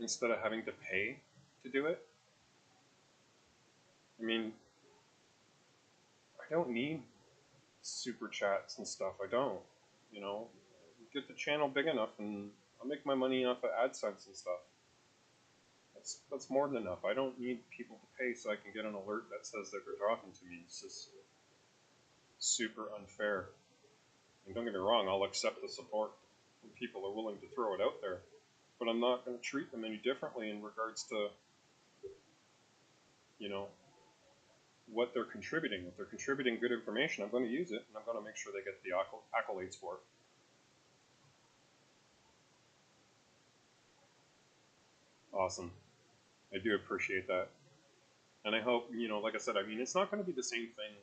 instead of having to pay to do it. I mean, I don't need super chats and stuff. I don't, you know, get the channel big enough and I'll make my money off of AdSense and stuff. That's more than enough. I don't need people to pay so I can get an alert that says that they're talking to me. It's just super unfair. And don't get me wrong, I'll accept the support when people are willing to throw it out there. But I'm not going to treat them any differently in regards to, you know, what they're contributing. If they're contributing good information, I'm going to use it, and I'm going to make sure they get the accolades for it. Awesome. I do appreciate that. And I hope, you know, like I said, I mean, it's not going to be the same thing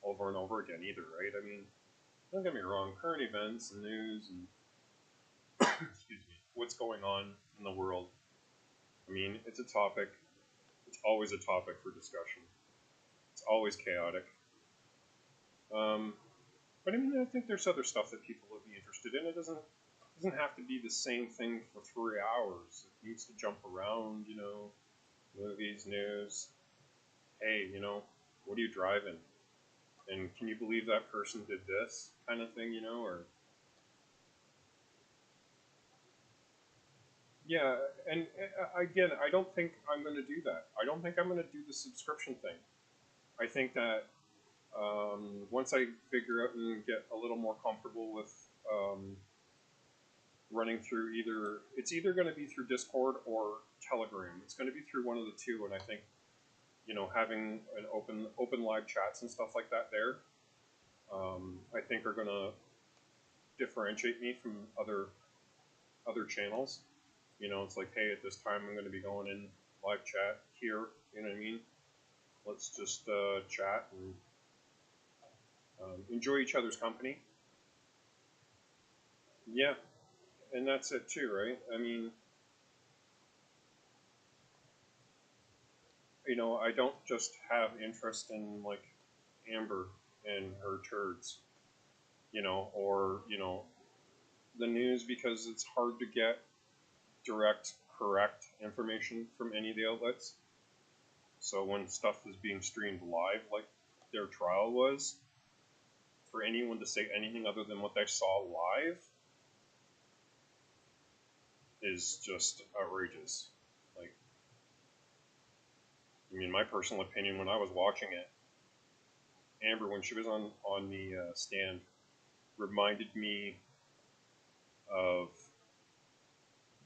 over and over again either, right? I mean, don't get me wrong, current events and news and, excuse me, what's going on in the world. I mean, it's a topic. It's always a topic for discussion. It's always chaotic. But I mean, I think there's other stuff that people would be interested in. It doesn't have to be the same thing for 3 hours. It needs to jump around, you know, movies, news. Hey, you know, what are you driving? And can you believe that person did this kind of thing, you know, or yeah, and again, I don't think I'm going to do that. I don't think I'm going to do the subscription thing. I think that once I figure out and get a little more comfortable with running through it's either going to be through Discord or Telegram. It's going to be through one of the two, and I think, you know, having an open live chats and stuff like that there, I think are going to differentiate me from other channels. You know, it's like, hey, at this time I'm going to be going in live chat here. You know what I mean? Let's just chat and enjoy each other's company. Yeah, and that's it too, right? I mean, you know, I don't just have interest in like Amber and her turds, you know, or, you know, the news, because it's hard to get direct, correct information from any of the outlets. So when stuff is being streamed live, like their trial was, for anyone to say anything other than what they saw live is just outrageous. Like, I mean, my personal opinion when I was watching it, Amber, when she was on the stand, reminded me of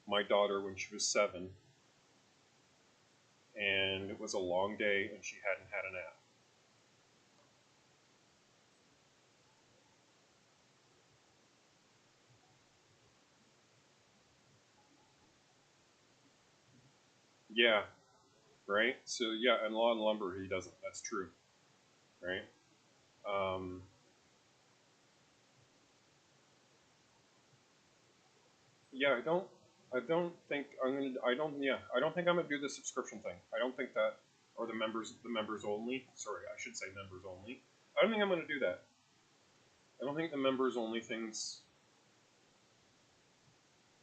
my daughter when she was 7, and it was a long day, and she hadn't had a nap. Yeah, right. So yeah, and Law and Lumber, he doesn't. That's true, right? Um, yeah, I don't think I'm gonna. I don't. Yeah, I don't think I'm gonna do the subscription thing. I don't think that, or the members only. Sorry, I should say members only. I don't think I'm gonna do that. I don't think the members only thing's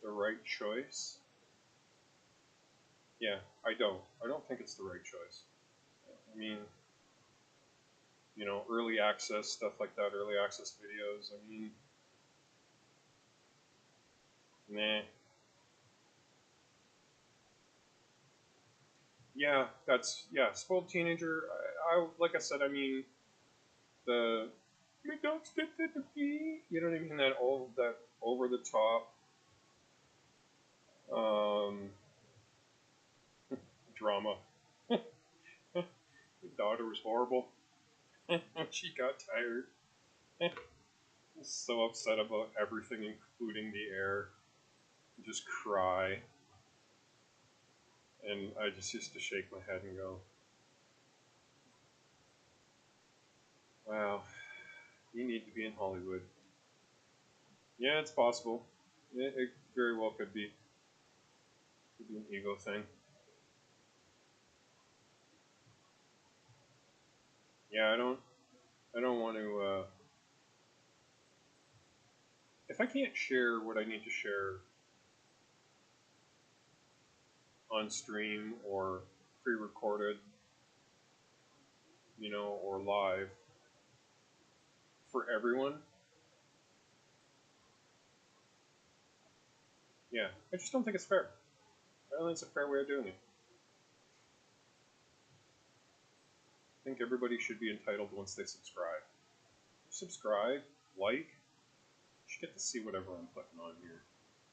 the right choice. Yeah, I don't. I don't think it's the right choice. I mean, early access stuff like that, early access videos. I mean, nah. Yeah, spoiled teenager. I like I said. I mean, the don't step to the beat. You know what I mean? That over the top um, drama. Your daughter was horrible. She got tired. So upset about everything, including the air. Just cry. And I just used to shake my head and go, wow, you need to be in Hollywood. Yeah, it's possible. It very well could be. Could be an ego thing. Yeah, I don't want to, if I can't share what I need to share on stream or pre-recorded, or live for everyone, yeah, I just don't think it's fair. I don't think it's a fair way of doing it. I think everybody should be entitled once they subscribe. Subscribe, like, you should get to see whatever I'm putting on here,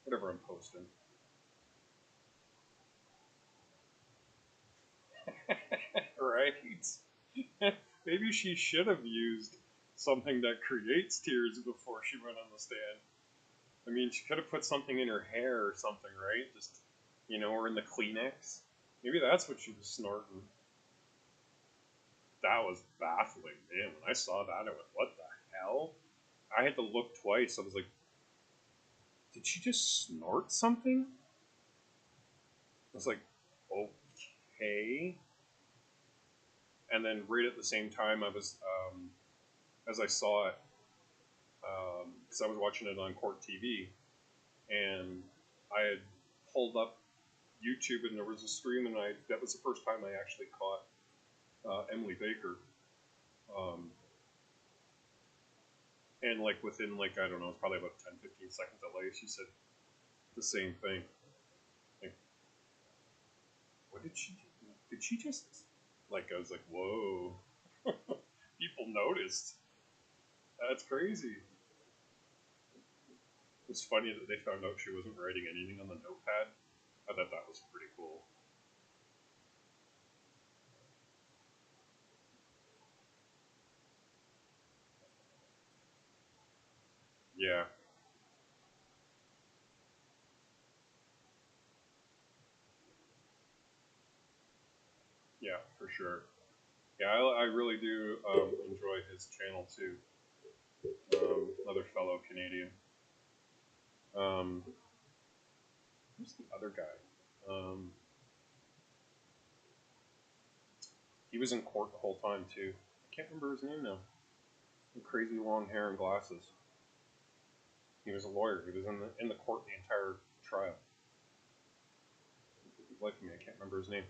whatever I'm posting. Right? Maybe she should have used something that creates tears before she went on the stand. I mean, she could have put something in her hair or something, right? Just, or in the Kleenex. Maybe that's what she was snorting. That was baffling, man. When I saw that, I went, what the hell? I had to look twice. I was like, did she just snort something? I was like, okay. And then right at the same time, I was, as I saw it, because I was watching it on Court TV, and I had pulled up YouTube, and there was a stream, and that was the first time I actually caught Emily Baker. And like within I don't know, it's probably about 10, 15 seconds delay, she said the same thing. Like, what did she do? Did she just I was like, whoa. People noticed. That's crazy. It's funny that they found out she wasn't writing anything on the notepad. I thought that was pretty cool. Yeah. Yeah, for sure. Yeah, I really do enjoy his channel too. Another fellow Canadian. Who's the other guy? He was in court the whole time too. I can't remember his name now. Crazy long hair and glasses. He was a lawyer. He was in the court the entire trial. Like me, I can't remember his name.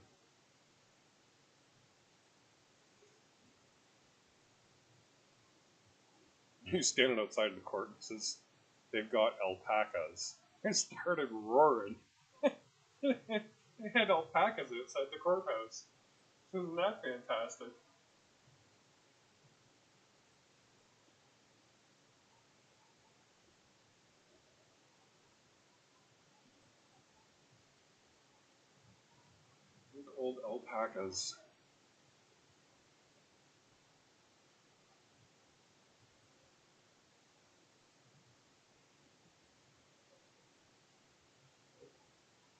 He was standing outside the court and says, "They've got alpacas." I started roaring. They had alpacas outside the courthouse. Isn't that fantastic? old alpacas.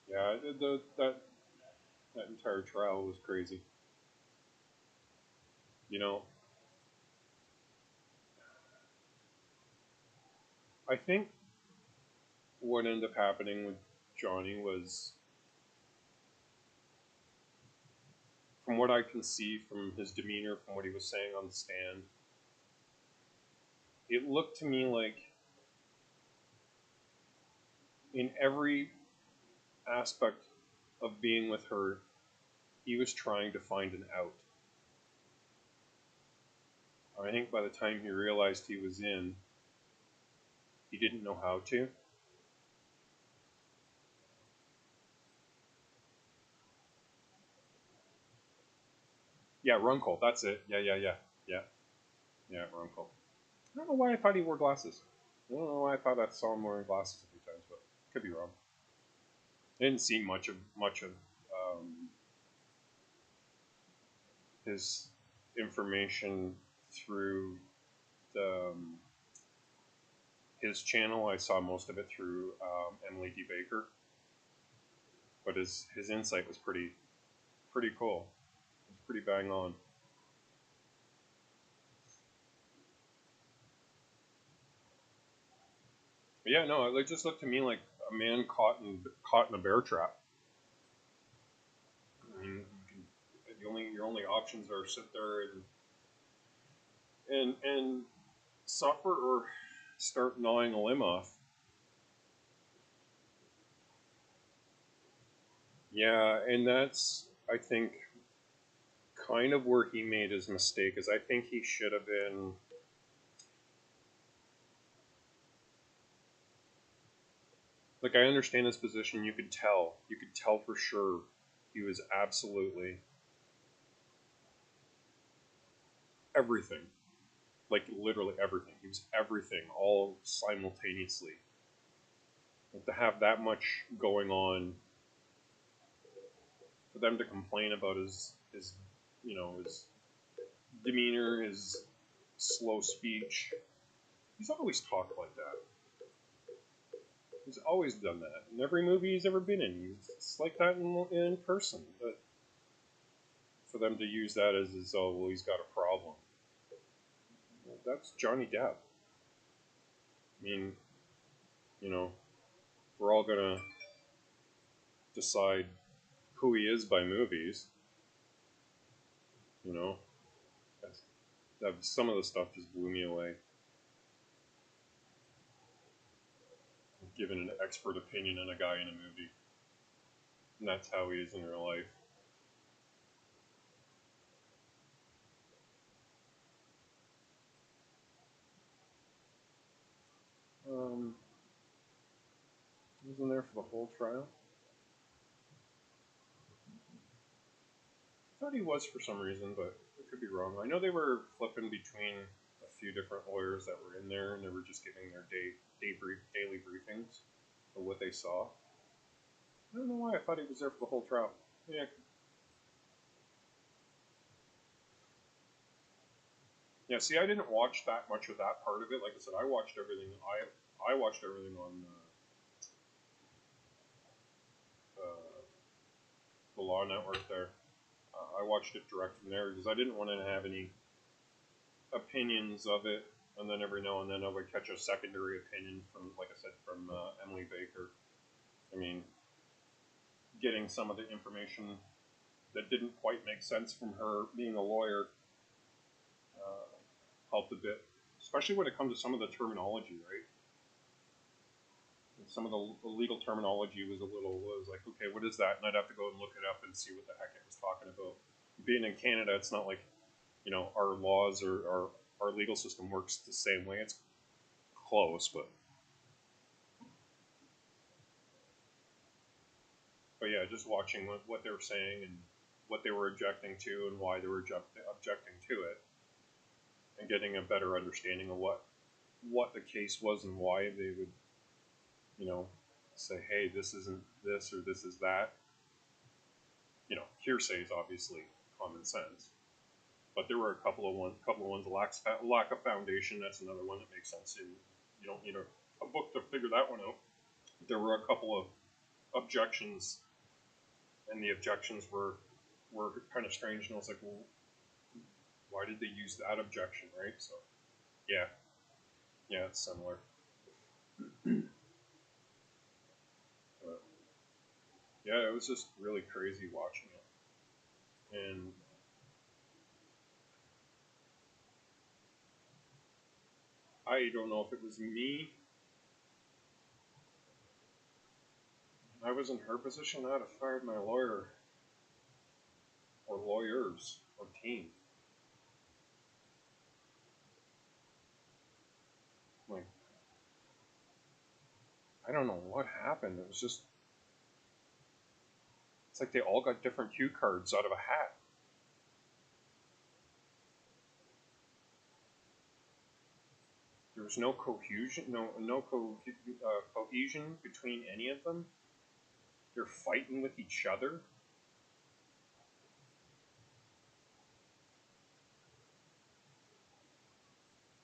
Yeah, that entire trial was crazy. You know, I think what ended up happening with Johnny was, from what I can see from his demeanor, from what he was saying on the stand, it looked to me like in every aspect of being with her, he was trying to find an out. I think by the time he realized he was in, he didn't know how to. Yeah, Runkle, that's it. Yeah, yeah, Runkle. I don't know why I thought he wore glasses. I don't know why I thought I saw him wearing glasses a few times, but could be wrong. I didn't see much of his information through the, his channel. I saw most of it through Emily D. Baker, but his insight was pretty cool. It was pretty bang on. But yeah, no, it just looked to me like a man caught in a bear trap. I mean, your only options are sit there and suffer or start gnawing a limb off. Yeah, and that's, I think, kind of where he made his mistake. Is I think he should have been. Like, I understand his position. You could tell for sure he was absolutely everything. Like, literally everything. He was everything all simultaneously. Like, to have that much going on, for them to complain about his his demeanor, his slow speech. He's always talked like that. He's always done that in every movie he's ever been in. It's like that in person. But for them to use that as oh well, he's got a problem. Well, that's Johnny Depp. I mean, you know, we're all gonna decide who he is by movies. You know, some of the stuff just blew me away. Giving an expert opinion on a guy in a movie, and that's how he is in real life. He wasn't there for the whole trial. I thought he was for some reason, but I could be wrong. I know they were flipping between a few different lawyers that were in there, and they were just giving their daily briefings of what they saw. I don't know why I thought he was there for the whole trial. Yeah, yeah. See, I didn't watch that much of that part of it. Like I said, I watched everything. I watched everything on uh, the Law Network there. I watched it direct from there because I didn't want to have any opinions of it, and then every now and then I would catch a secondary opinion from, like I said, from Emily Baker. I mean, getting some of the information that didn't quite make sense from her being a lawyer uh, helped a bit, especially when it comes to some of the terminology, right? And some of the legal terminology was like, okay, what is that? And I'd have to go and look it up and see what the heck it was talking about. Being in Canada, it's not like, our laws or our legal system works the same way. It's close, but yeah, just watching what they were saying and what they were objecting to and why they were objecting to it, and getting a better understanding of what the case was and why they would, you know, say, hey, this isn't this or this is that. hearsay is obviously common sense. But there were a couple of ones lack of foundation. That's another one that makes sense. And you don't need a book to figure that one out. There were a couple of objections, and the objections were kind of strange. And I was like, well, why did they use that objection, right? So, yeah, it's similar. But, yeah, it was just really crazy watching it, and I don't know if it was me. I was in her position. I'd have fired my lawyer or lawyers or team. Like, I don't know what happened. It was just, it's like they all got different cue cards out of a hat. There was no cohesion, cohesion between any of them. They're fighting with each other.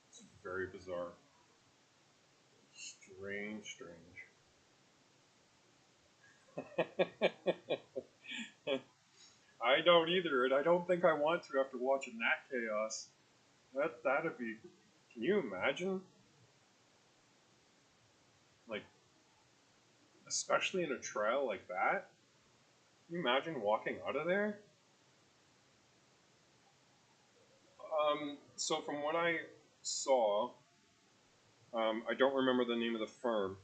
It's very bizarre. Strange. I don't either, and I don't think I want to after watching that chaos. That'd be. Can you imagine? Like, especially in a trial like that. Can you imagine walking out of there? So from what I saw, I don't remember the name of the firm,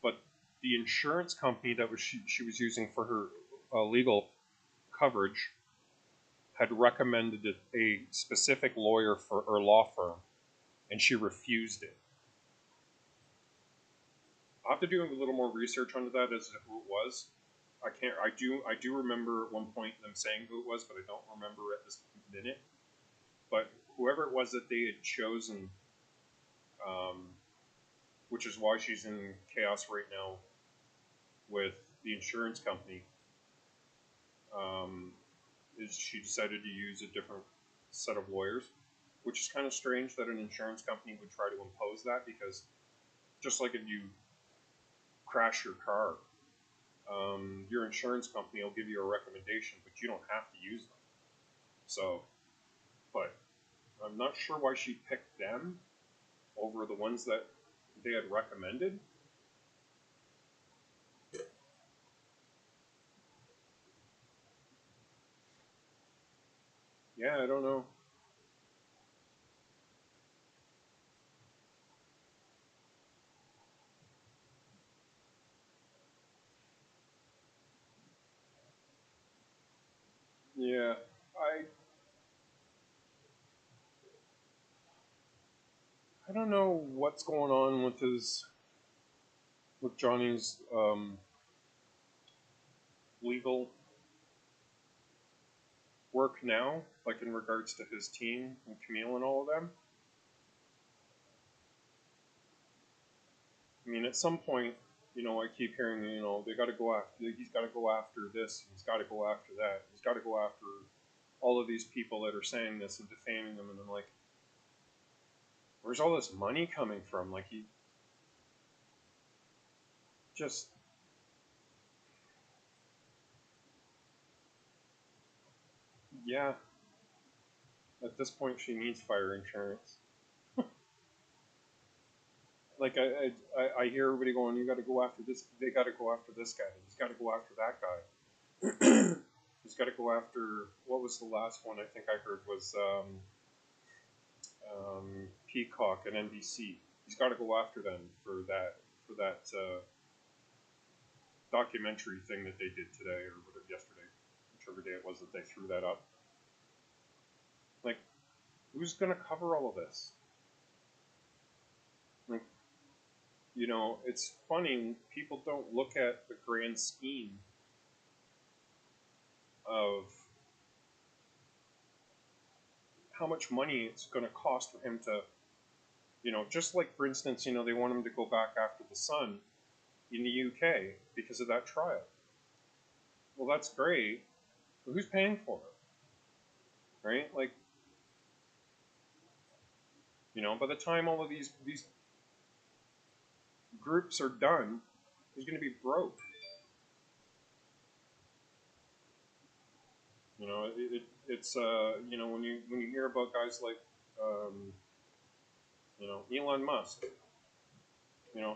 but the insurance company that she was using for her legal coverage had recommended a specific lawyer for her law firm, and she refused it. I'll have to do a little more research onto that as to who it was. I can't. I do remember at one point them saying who it was, but I don't remember at this minute. But whoever it was that they had chosen, which is why she's in chaos right now with the insurance company, is she decided to use a different set of lawyers, which is kind of strange that an insurance company would try to impose that, because just like if you crash your car, your insurance company will give you a recommendation, but you don't have to use them. So, but I'm not sure why she picked them over the ones that they had recommended. Yeah, I don't know. Yeah, I don't know what's going on with Johnny's legal work now, like in regards to his team and Camille and all of them. I mean, at some point, I keep hearing, they got to go after. He's got to go after this. He's got to go after that. He's got to go after all of these people that are saying this and defaming them. And I'm like, where's all this money coming from? Like, he just, yeah. At this point, she needs fire insurance. Like, I hear everybody going, you got to go after this. They got to go after this guy. He's got to go after that guy. He's got to go after. What was the last one I think I heard was Peacock and NBC. He's got to go after them for that documentary thing that they did today or whatever, yesterday, whichever day it was that they threw that up. Like, who's gonna cover all of this? Like, it's funny, people don't look at the grand scheme of how much money it's going to cost for him to, just like, for instance, they want him to go back after the Sun in the UK because of that trial. Well, that's great, Who's paying for it, right? Like, by the time all of these groups are done, he's going to be broke. It's when you hear about guys like um, Elon Musk, can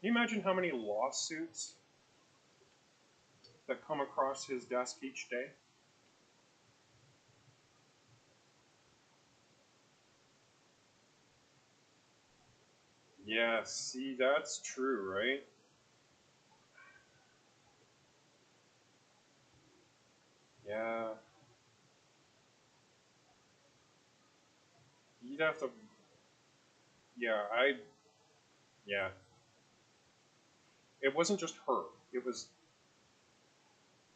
you imagine how many lawsuits that come across his desk each day? Yeah, see, that's true, right? Yeah, you'd have to. Yeah, yeah. It wasn't just her. It was.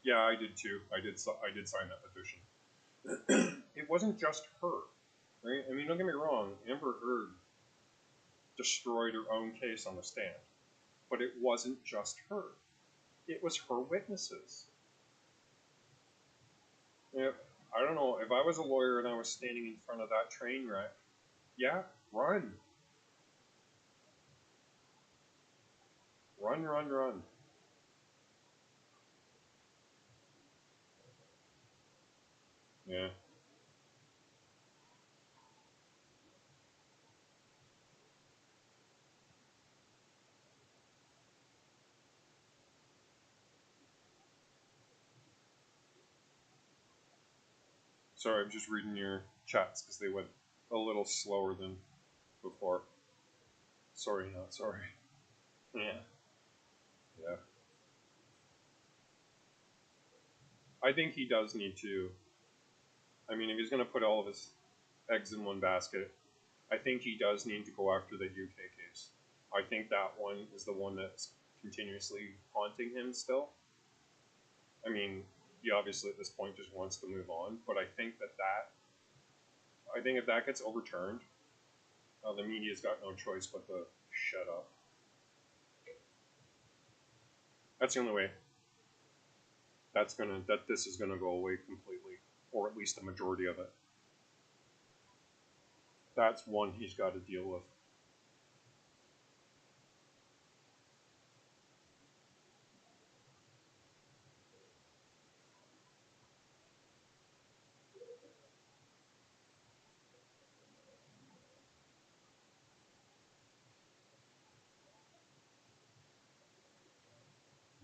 Yeah, I did too. I did sign that petition. It wasn't just her, right? I mean, don't get me wrong. Amber Heard destroyed her own case on the stand, but it wasn't just her. It was her witnesses. If, I don't know, if I was a lawyer and I was standing in front of that train wreck, yeah, run. Run, run, run. Yeah. Sorry, I'm just reading your chats because they went a little slower than before. Sorry, not sorry. Yeah. Yeah. I think he does need to. I mean, if he's going to put all of his eggs in one basket, I think he does need to go after the UK case. I think that one is the one that's continuously haunting him still. I mean, he obviously at this point just wants to move on, but I think I think if that gets overturned, the media's got no choice but to shut up. That's the only way that this is gonna go away completely, or at least the majority of it. That's one he's got to deal with.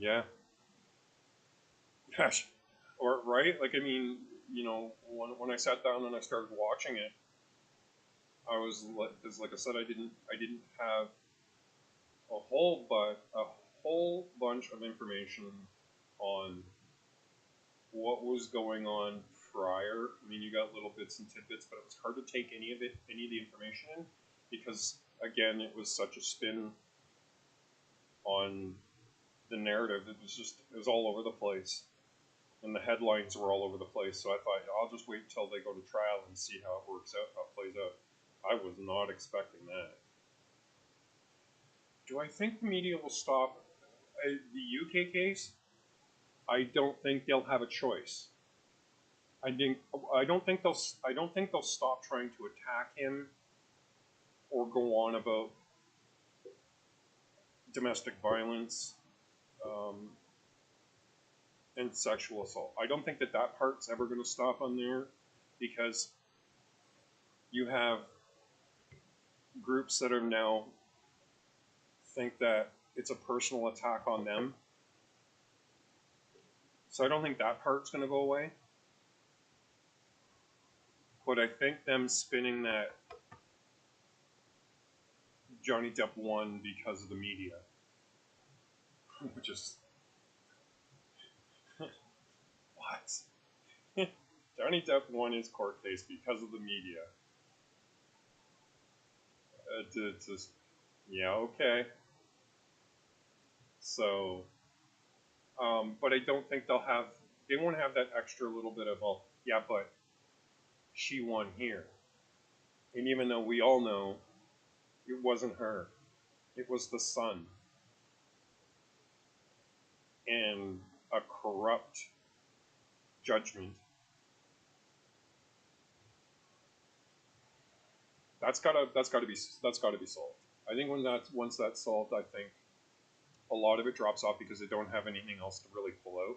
Yeah. Gosh. Or right? Like I mean, when I sat down and I started watching it, I was like, because like I said, I didn't have a whole bunch of information on what was going on prior. I mean, you got little bits and tidbits, but it was hard to take any of the information in, because again, it was such a spin on the narrative. It was all over the place, and the headlines were all over the place. So I thought, I'll just wait until they go to trial and see how it works out, how it plays out. I was not expecting that. Do I think the media will stop the UK case? I don't think they'll have a choice. I think I don't think they'll stop trying to attack him or go on about domestic violence um, and sexual assault. I don't think that part's ever going to stop on there, because you have groups that are now think that it's a personal attack on them. So I don't think that part's going to go away. But I think them spinning that Johnny Depp won because of the media, which is what? Johnny Depp won his court case because of the media. Just, yeah, okay. So, but I don't think they won't have that extra little bit of, oh, yeah, but she won here. And even though we all know it wasn't her, it was the son and a corrupt judgment. That's gotta be solved. I think once that's solved, I think a lot of it drops off because they don't have anything else to really pull out.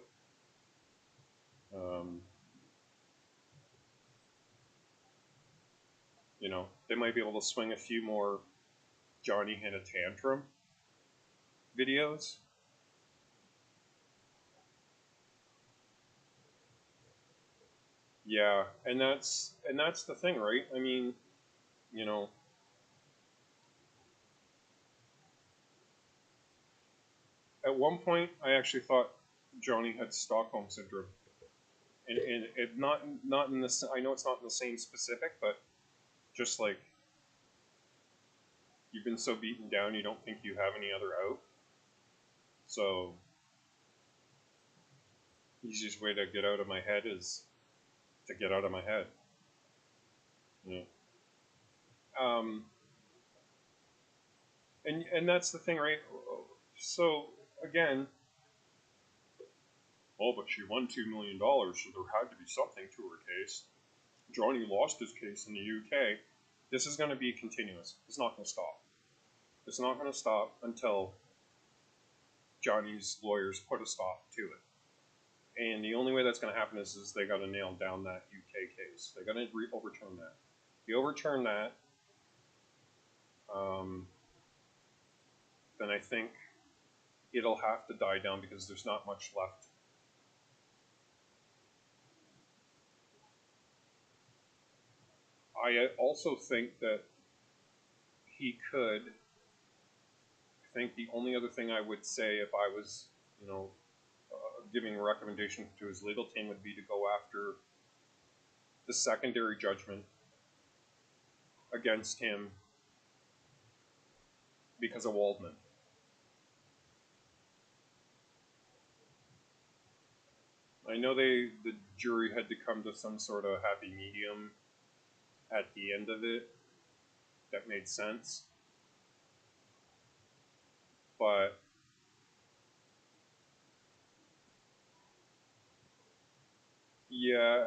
You know, they might be able to swing a few more Johnny had a tantrum videos. Yeah, and that's the thing, right? I mean, you know, at one point I actually thought Johnny had Stockholm syndrome, and it not in this. I know it's not in the same specific, but just like you've been so beaten down, you don't think you have any other out. So easiest way to get out of my head is to get out of my head. Yeah. And that's the thing, right? So again, oh, but she won $2 million, so there had to be something to her case. Johnny lost his case in the UK. This is going to be continuous. It's not going to stop. It's not going to stop until Johnny's lawyers put a stop to it. And the only way that's going to happen is they got to nail down that UK case. They're going to overturn that. If you overturn that, then I think it'll have to die down because there's not much left. I also think that he could. I think the only other thing I would say if I was, you know, giving a recommendation to his legal team would be to go after the secondary judgment against him because of Waldman. I know the jury had to come to some sort of happy medium at the end of it that made sense. But yeah,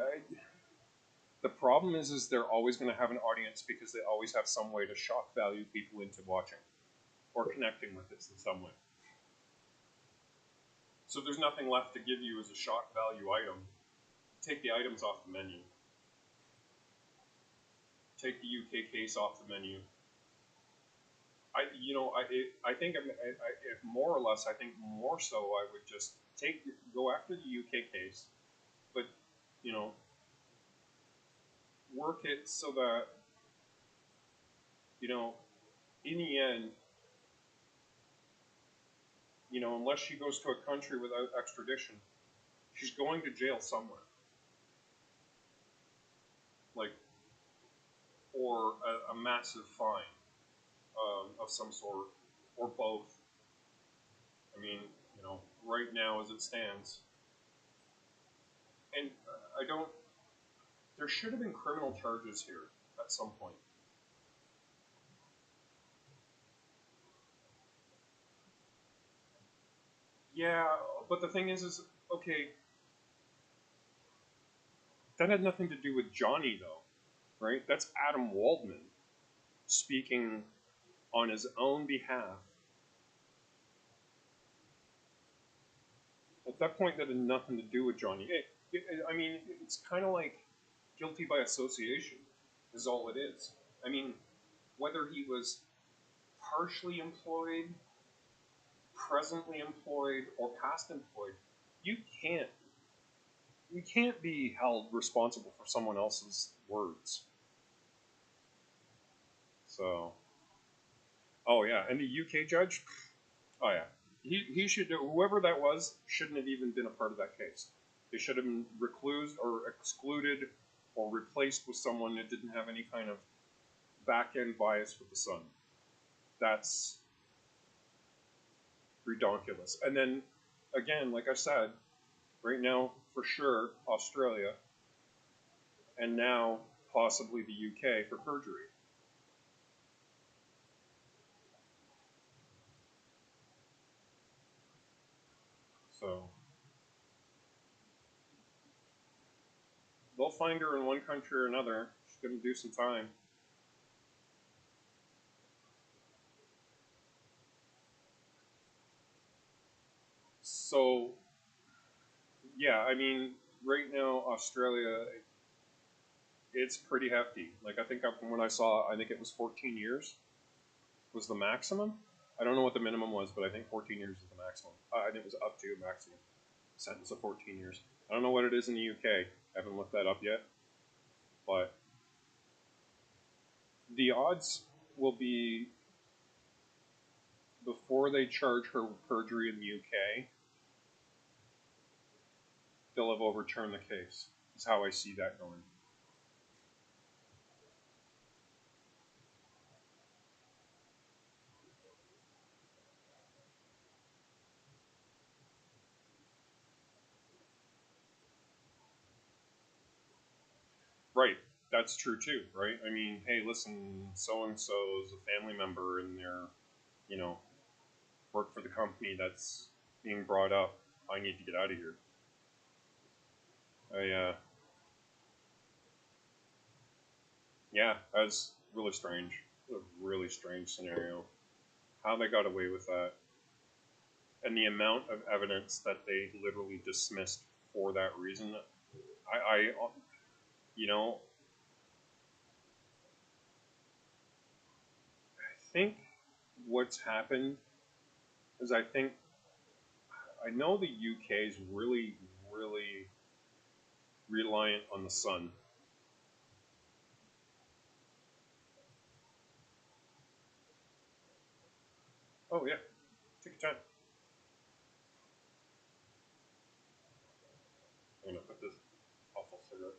the problem is they're always going to have an audience because they always have some way to shock value people into watching or connecting with it in some way. So there's nothing left to give you as a shock value item. Take the items off the menu. Take the UK case off the menu. I think if more or less, I think more so, I would just go after the UK case, but you know, work it so that you know, in the end, you know, unless she goes to a country without extradition, she's going to jail somewhere, like, or a massive fine of some sort, or both. I mean, you know, right now as it stands, and I don't. There should have been criminal charges here at some point. Yeah, but the thing is okay. That had nothing to do with Johnny, though, right? That's Adam Waldman speaking on his own behalf. At that point, that had nothing to do with Johnny. I mean, it's kind of like guilty by association, is all it is. I mean, whether he was partially employed, presently employed, or past employed, you can't be held responsible for someone else's words. So, oh yeah, and the UK judge, oh yeah, he should, whoever that was shouldn't have even been a part of that case. They should have been reclused or excluded or replaced with someone that didn't have any kind of back end bias with the Sun. That's redonkulous. And then again, like I said, right now for sure Australia, and now possibly the UK for perjury. So they'll find her in one country or another. She's gonna do some time. So yeah, I mean, right now Australia, it's pretty hefty. Like I think from what I saw, I think it was 14 years was the maximum. I don't know what the minimum was, but I think 14 years is the maximum. I think it was up to a maximum sentence of 14 years. I don't know what it is in the UK. I haven't looked that up yet, but the odds will be before they charge her with perjury in the UK, they'll have overturned the case. Is how I see that going. Right. That's true too, right? I mean, hey, listen, so and so is a family member and they're, you know, work for the company that's being brought up. I need to get out of here. Yeah, that's really strange. A really strange scenario. How they got away with that, and the amount of evidence that they literally dismissed for that reason. I you know, I think what's happened is I know the UK is really, really reliant on the sun. Oh yeah, take your time. I'm gonna put this awful cigarette.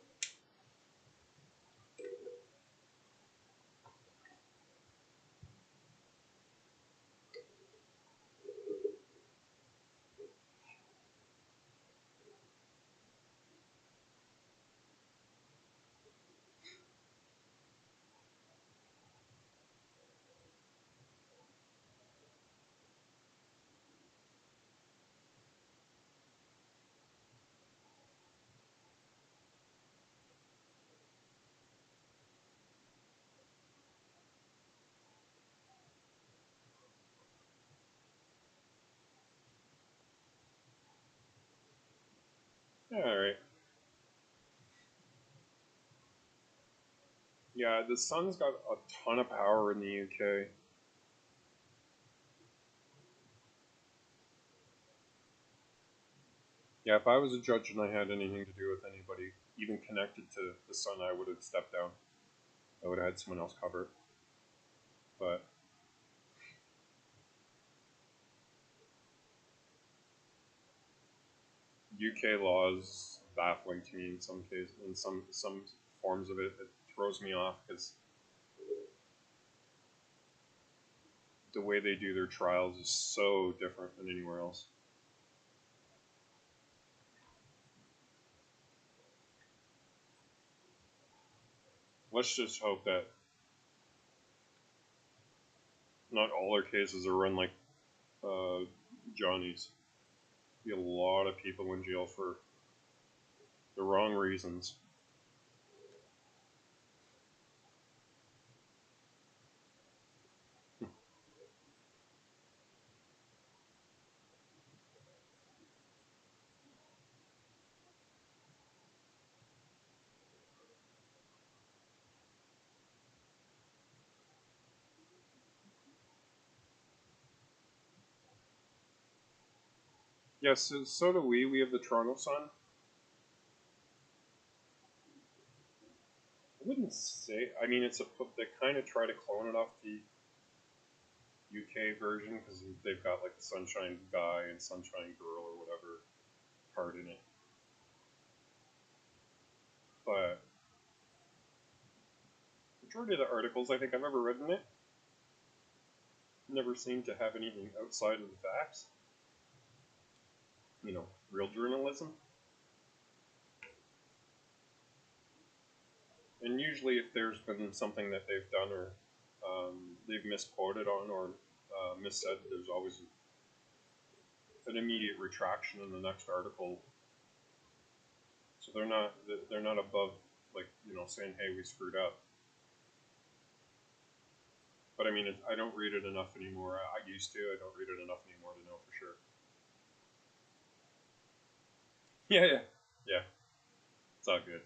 All right. Yeah, the sun's got a ton of power in the UK. Yeah, if I was a judge and I had anything to do with anybody, even connected to the sun, I would have stepped down. I would have had someone else cover it. But UK law is baffling to me in some cases. In some forms of it, it throws me off because the way they do their trials is so different than anywhere else. Let's just hope that not all our cases are run like uh, Johnny's. Be a lot of people in jail for the wrong reasons. Yes, so do we. We have the Toronto Sun. I wouldn't say. I mean, they kind of try to clone it off the UK version because they've got like the Sunshine Guy and Sunshine Girl or whatever part in it. But majority of the articles I think I've ever read in it never seem to have anything outside of the facts. You know, real journalism. And usually, if there's been something that they've done or they've misquoted on or missaid, there's always an immediate retraction in the next article. So they're not above, like, you know, saying, hey, we screwed up. But I mean, I don't read it enough anymore. I used to. I don't read it enough anymore to know for sure. Yeah. It's all good.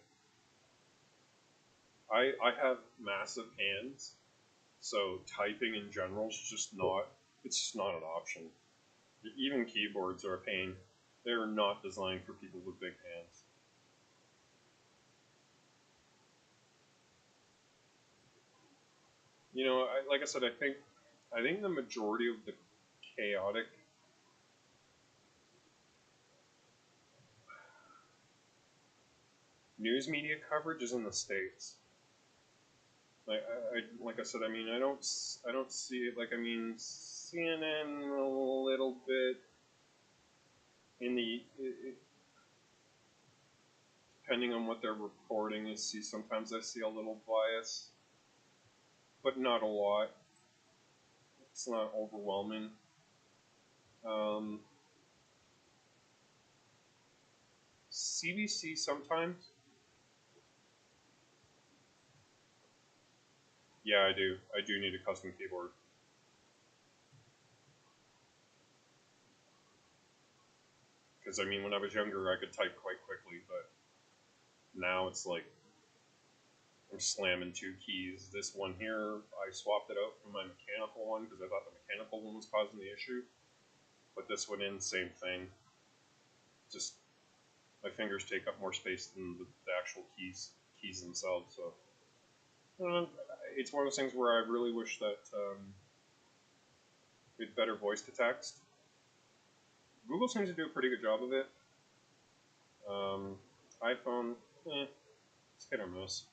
I have massive hands, so typing in general is just not. It's just not an option. Even keyboards are a pain. They're not designed for people with big hands. You know, like I said, I think the majority of the chaotic news media coverage is in the States. Like I said, I mean, I don't see it. Like, I mean, CNN a little bit in depending on what they're reporting. You see, sometimes I see a little bias, but not a lot. It's not overwhelming. CBC sometimes. Yeah, I do. I do need a custom keyboard. Because, I mean, when I was younger, I could type quite quickly, but now it's like I'm slamming two keys. This one here, I swapped it out from my mechanical one because I thought the mechanical one was causing the issue. Put this one in, same thing. Just my fingers take up more space than the actual keys themselves. So it's one of those things where I really wish that we had better voice to text. Google seems to do a pretty good job of it. iPhone, it's hit or miss.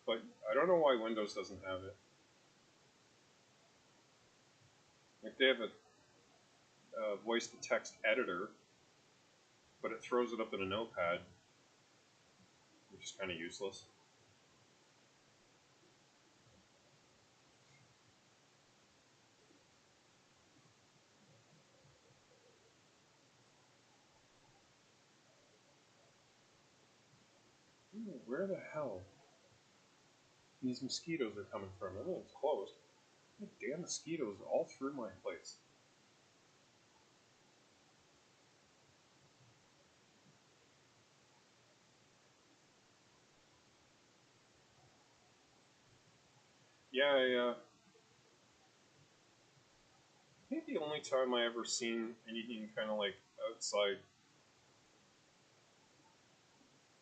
But I don't know why Windows doesn't have it. Like, they have a voice to text editor, but it throws it up in a notepad, which is kind of useless. Ooh, where the hell these mosquitoes are coming from? I think it's closed. Damn mosquitoes all through my place. Yeah, I think the only time I ever seen anything kind of like outside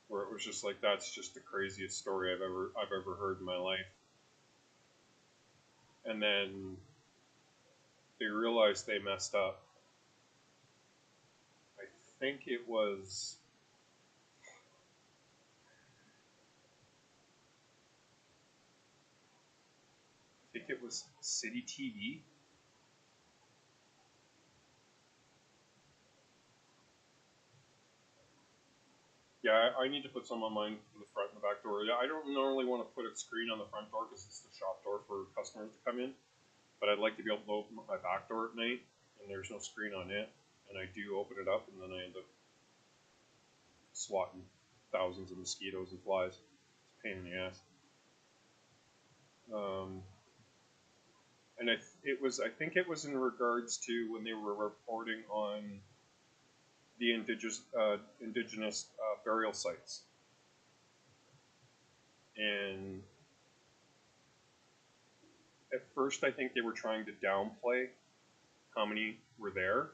where it was just like, that's just the craziest story I've ever heard in my life. And then they realized they messed up. I think it was City TV. Yeah, I need to put some on mine for the front and the back door. Yeah, I don't normally want to put a screen on the front door because it's the shop door for customers to come in. But I'd like to be able to open my back door at night, and there's no screen on it. And I do open it up, and then I end up swatting thousands of mosquitoes and flies. It's a pain in the ass. And I think it was in regards to when they were reporting on the indigenous burial sites, and at first I think they were trying to downplay how many were there.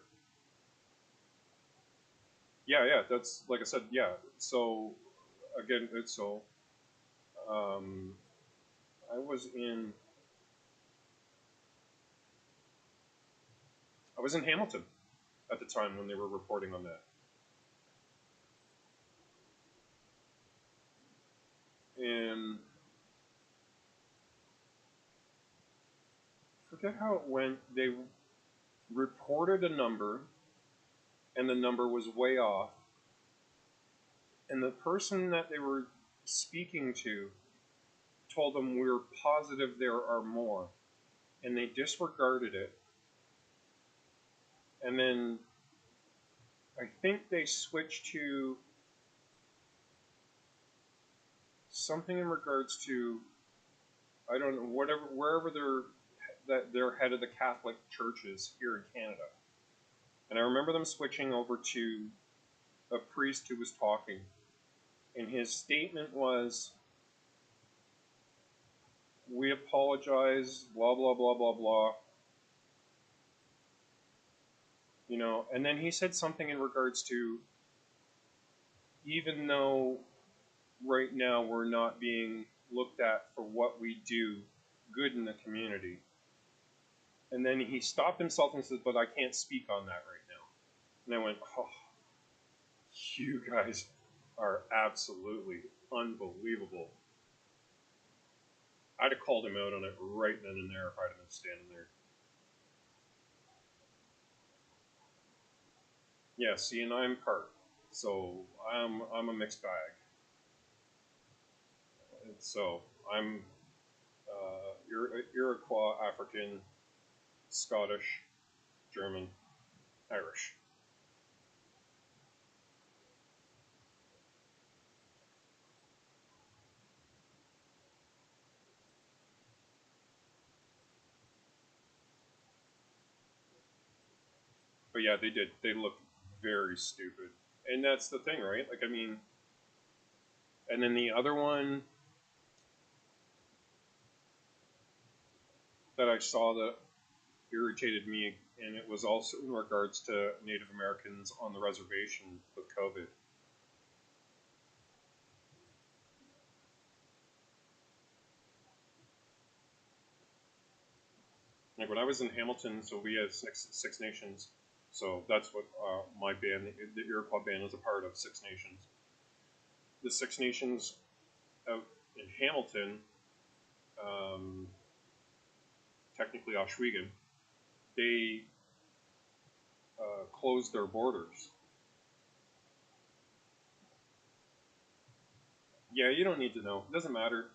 Yeah, that's like I said. Yeah, so again, um, I was in Hamilton at the time when they were reporting on that, and forget how it went. They reported a number, and the number was way off, and the person that they were speaking to told them we're positive there are more, and they disregarded it, and then I think they switched to something in regards to, I don't know, whatever, wherever they're head of the Catholic churches here in Canada. And I remember them switching over to a priest who was talking, and his statement was, "We apologize, blah blah blah blah blah." You know, and then he said something in regards to, even though right now we're not being looked at for what we do good in the community. And then he stopped himself and said, "But I can't speak on that right now." And I went, "Oh, you guys are absolutely unbelievable." I'd have called him out on it right then and there if I'd have been standing there. Yeah, see, and I'm part, so I'm a mixed bag. And so I'm Iroquois, African, Scottish, German, Irish. But yeah, they did. They looked very stupid, and that's the thing, right? Like, I mean, and then the other one that I saw that irritated me, and it was also in regards to Native Americans on the reservation with COVID. Like when I was in Hamilton, so we had Six Nations, so that's what my band, the Iroquois band, is a part of Six Nations. The Six Nations out in Hamilton, um, technically Oswego, they closed their borders. Yeah, you don't need to know. It doesn't matter.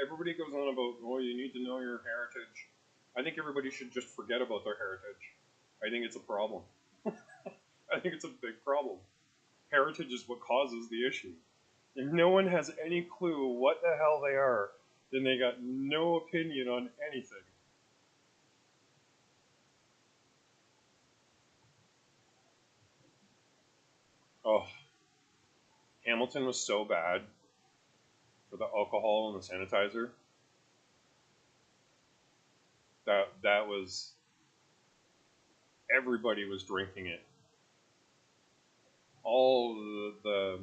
Everybody goes on about, oh, you need to know your heritage. I think everybody should just forget about their heritage. I think it's a problem. I think it's a big problem. Heritage is what causes the issue. If no one has any clue what the hell they are, then they got no opinion on anything. Oh, Hamilton was so bad for the alcohol and the sanitizer. That was, everybody was drinking it. All the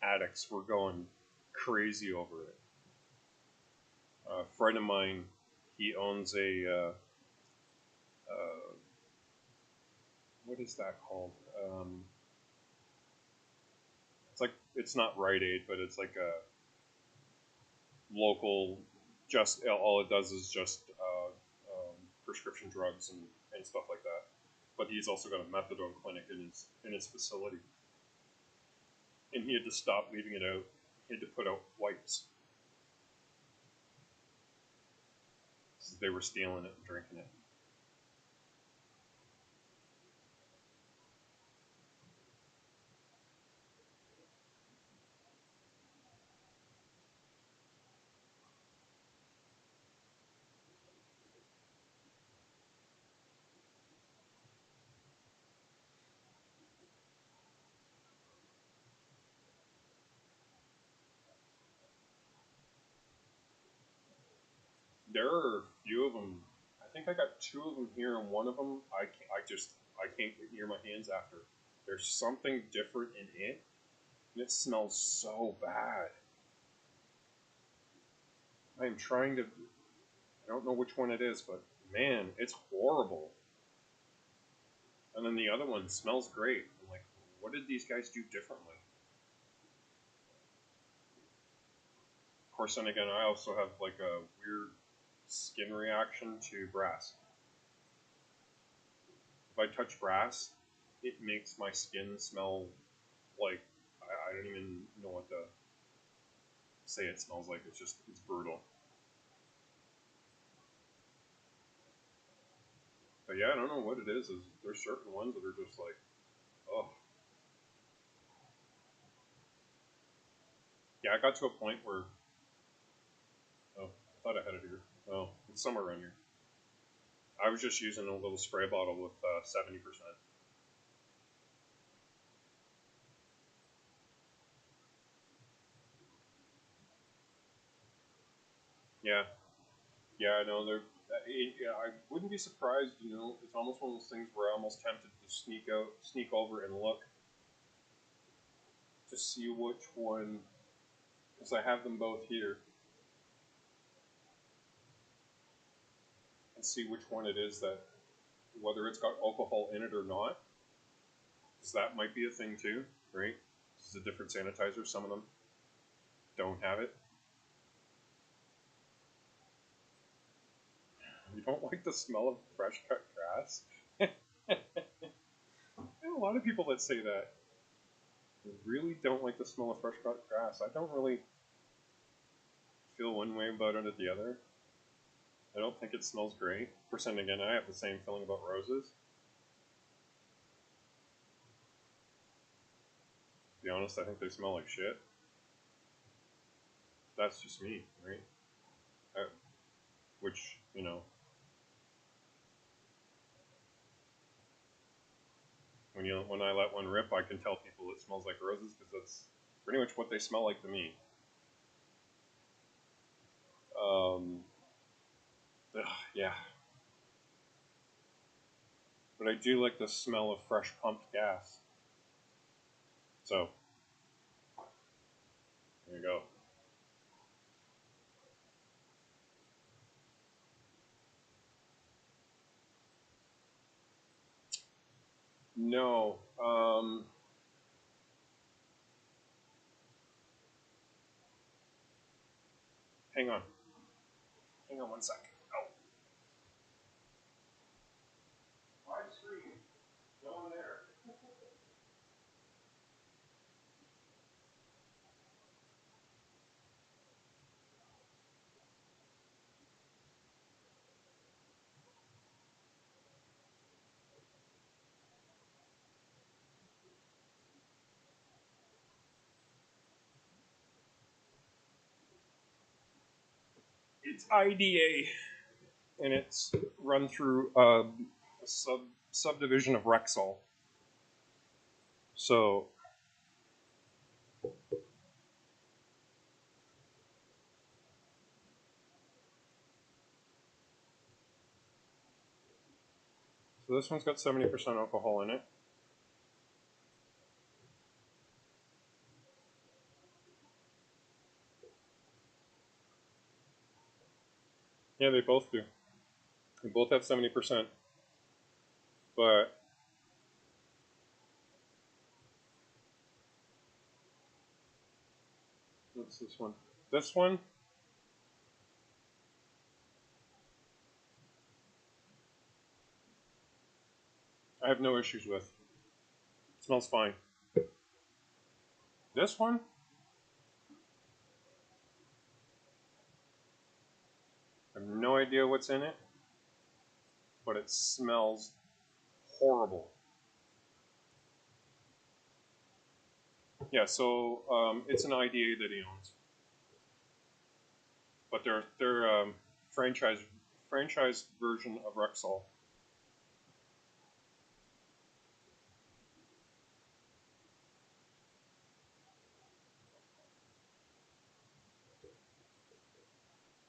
addicts were going crazy over it. A friend of mine, he owns uh, what is that called? It's like, it's not Rite Aid, but it's like a local. Just all it does is just prescription drugs and stuff like that. But he's also got a methadone clinic in his facility, and he had to stop leaving it out. He had to put out wipes. They were stealing it and drinking it. There are a few of them. I think I got two of them here, and one of them I can't get near my hands after. There's something different in it, and it smells so bad. I am trying to. I don't know which one it is, but man, it's horrible. And then the other one smells great. I'm like, what did these guys do differently? Of course, then again, I also have like a weird skin reaction to brass. If I touch brass, it makes my skin smell like, I don't even know what to say it smells like. It's brutal. But yeah, I don't know what it is. There's certain ones that are just like, oh. Yeah, I got to a point where, oh, I thought I had it here. Oh, it's somewhere around here. I was just using a little spray bottle with 70%. Yeah, yeah, I know. Yeah, I wouldn't be surprised. You know, it's almost one of those things where I'm almost tempted to sneak over and look to see which one, because I have them both here, and see which one it is that, whether it's got alcohol in it or not, because that might be a thing too, right? This is a different sanitizer. Some of them don't have it. You don't like the smell of fresh cut grass? There are a lot of people that say that. I really don't like the smell of fresh cut grass. I don't really feel one way about it or the other. I don't think it smells great. Percent again, I have the same feeling about roses. To be honest, I think they smell like shit. That's just me, right? Which, you know, when I let one rip, I can tell people it smells like roses because that's pretty much what they smell like to me. Um, yeah, but I do like the smell of fresh pumped gas. So there you go. No, hang on, hang on one sec. Oh, wide screen, no one there. It's IDA, and it's run through a subdivision of Rexall. So this one's got 70% alcohol in it. Yeah, they both do. They both have 70%. But what's this one? This one, I have no issues with. It smells fine. This one, I have no idea what's in it, but it smells horrible. Yeah, so it's an IDA that he owns, but they're franchise version of Rexall.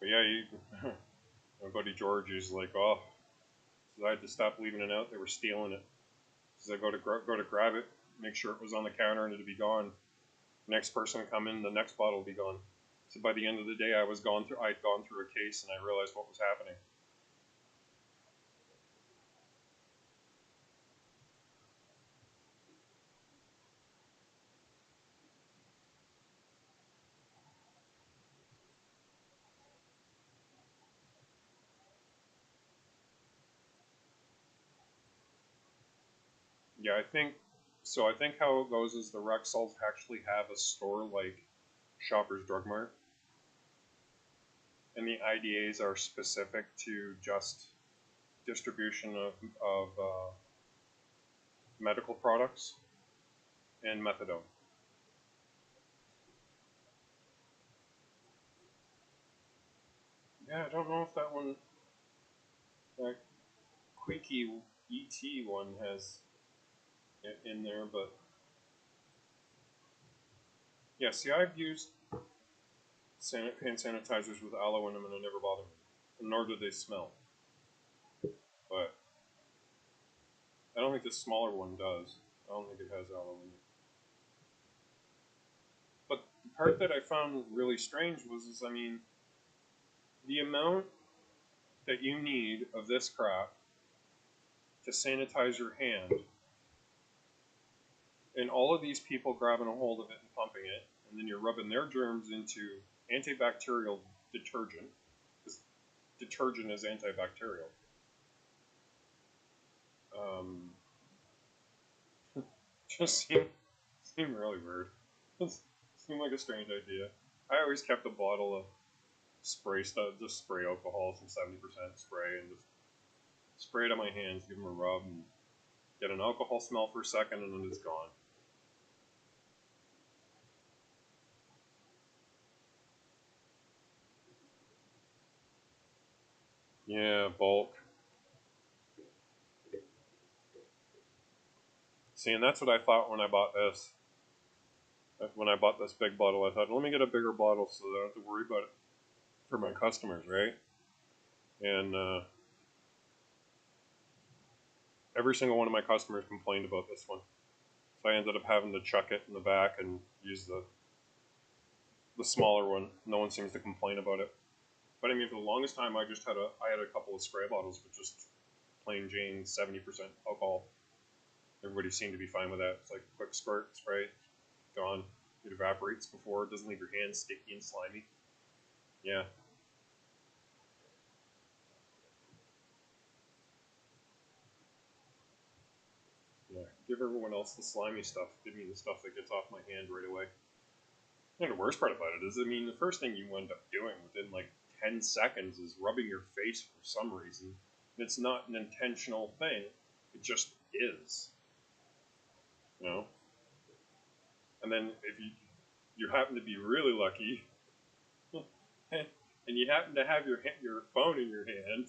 But yeah, my buddy George is like, oh, I had to stop leaving it out. They were stealing it. So I go to grab it, make sure it was on the counter, and it'd be gone. Next person would come in, the next bottle would be gone. So by the end of the day, I'd gone through a case, and I realized what was happening. Yeah, I think so. I think how it goes is the Rexalls actually have a store like Shoppers Drug Mart, and the IDAs are specific to just distribution of medical products and methadone. Yeah, I don't know if that one, that Quickie ET one has it in there, but yeah, see, I've used hand sanitizers with aloe in them and it never bothered me, nor do they smell. But I don't think the smaller one does. I don't think it has aloe in it. But the part that I found really strange was, I mean, the amount that you need of this crap to sanitize your hand, and all of these people grabbing a hold of it and pumping it, and then you're rubbing their germs into antibacterial detergent, because detergent is antibacterial. Just seemed really weird. Seemed like a strange idea. I always kept a bottle of spray stuff, just spray alcohol, some 70% spray, and just spray it on my hands, give them a rub, and get an alcohol smell for a second, and then it's gone. Yeah, bulk. See, and that's what I thought when I bought this. When I bought this big bottle, I thought, let me get a bigger bottle so that I don't have to worry about it for my customers, right? And every single one of my customers complained about this one. So I ended up having to chuck it in the back and use the smaller one. No one seems to complain about it. But I mean, for the longest time, I had a couple of spray bottles with just plain Jane 70% alcohol. Everybody seemed to be fine with that. It's like quick squirt, spray, gone. It evaporates before it doesn't leave your hands sticky and slimy. Yeah. Yeah. Give everyone else the slimy stuff. Give me the stuff that gets off my hand right away. And the worst part about it is, I mean, the first thing you end up doing within like 10 seconds is rubbing your face for some reason. And it's not an intentional thing. It just is. You know? And then if you happen to be really lucky, and you happen to have your phone in your hand,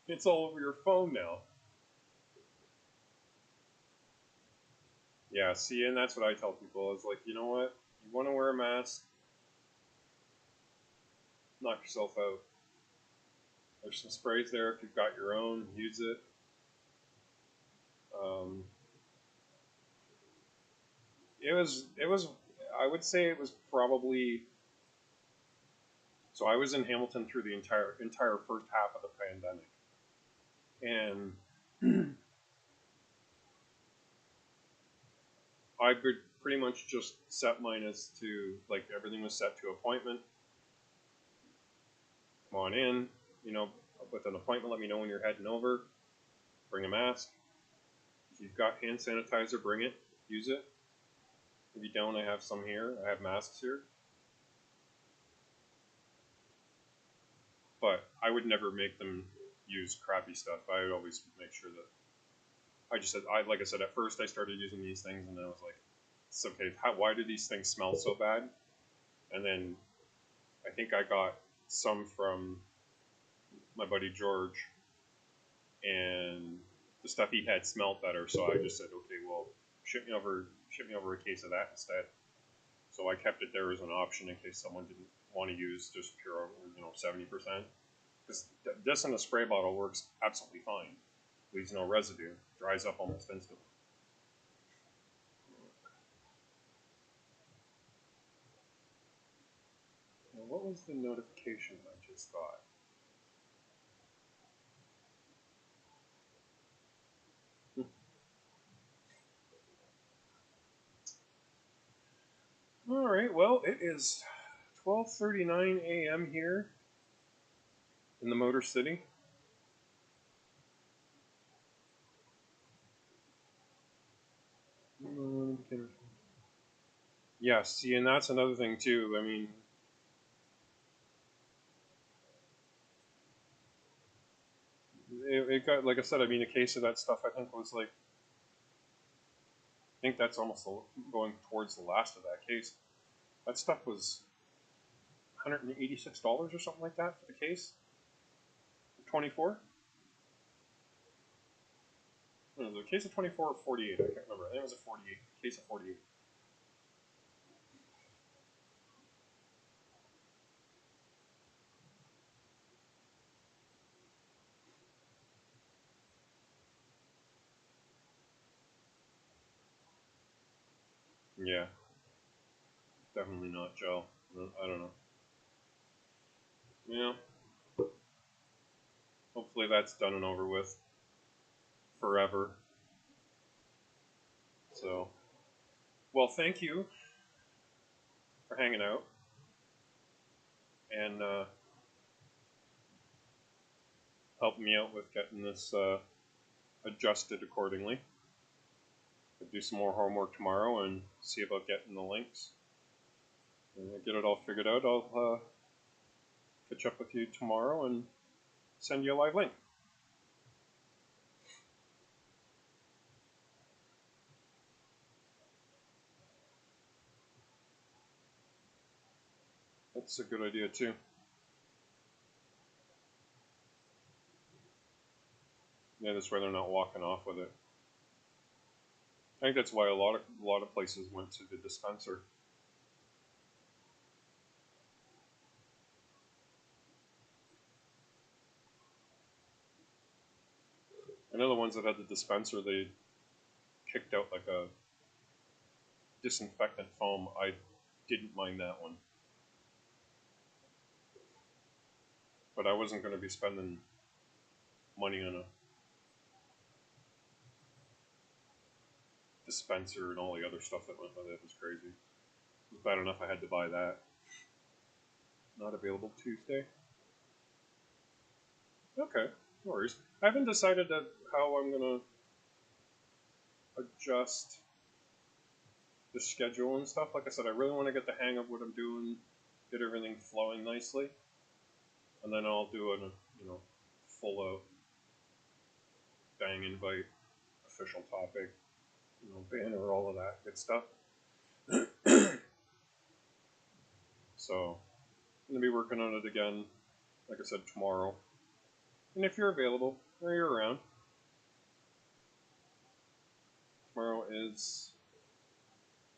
it's all over your phone now. Yeah, see, and that's what I tell people is like, you know what? You want to wear a mask? Knock yourself out. There's some sprays there. If you've got your own, use it. Um, it was. I would say it was probably. So I was in Hamilton through the entire first half of the pandemic, and I would pretty much just set mine as to like everything was set to appointment. Come on in, you know, with an appointment. Let me know when you're heading over. Bring a mask. If you've got hand sanitizer, bring it. Use it. If you don't, I have some here. I have masks here. But I would never make them use crappy stuff. I would always make sure that I just said, like I said, at first I started using these things and I was like, it's okay. Why do these things smell so bad? And then I think I got some from my buddy George, and the stuff he had smelled better. So I just said, okay, well, ship me over a case of that instead. So I kept it there as an option in case someone didn't want to use just pure, 70%. Because this in a spray bottle works absolutely fine. Leaves no residue. Dries up almost instantly. Now, what was the notification I just got? All right. Well, it is 12:39 a.m. here in the Motor City. Yeah, see, and that's another thing too. I mean, it got, like I said, I mean, a case of that stuff I think was like, I think that's almost going towards the last of that case. That stuff was, $186 or something like that for the case. 24. No, was it a case of 24 or 48? I can't remember. I think it was a 48. Case of 48. Yeah, definitely not gel. I don't know. Yeah. Hopefully that's done and over with forever. So, well, thank you for hanging out and helping me out with getting this adjusted accordingly. I'll do some more homework tomorrow and see about getting the links. When I get it all figured out, I'll catch up with you tomorrow and send you a live link. That's a good idea too. Yeah, that's why they're not walking off with it. I think that's why a lot of places went to the dispenser. I know the ones that had the dispenser, they kicked out like a disinfectant foam. I didn't mind that one, but I wasn't going to be spending money on a dispenser and all the other stuff that went with it. It was crazy. It was bad enough I had to buy that. Not available Tuesday. Okay, no worries. I haven't decided how I'm gonna adjust the schedule and stuff. Like I said, I really want to get the hang of what I'm doing, get everything flowing nicely, and then I'll do a full out bang invite, official topic, banner, all of that good stuff. So I'm gonna be working on it again, like I said, tomorrow. And if you're available or you're around, tomorrow is,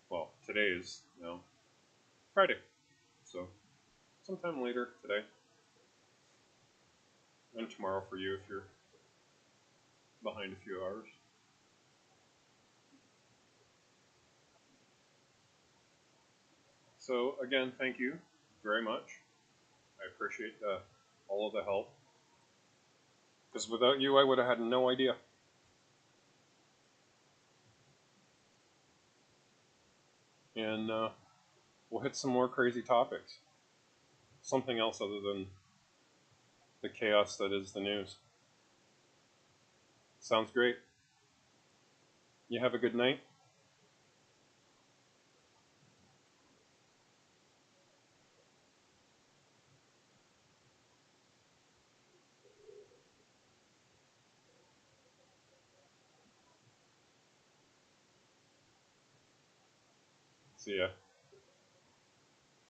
well, today is, Friday. So sometime later today and tomorrow for you if you're behind a few hours. So again, thank you very much. I appreciate all of the help. Because without you, I would have had no idea. And we'll hit some more crazy topics. Something else other than the chaos that is the news. Sounds great. You have a good night. See ya.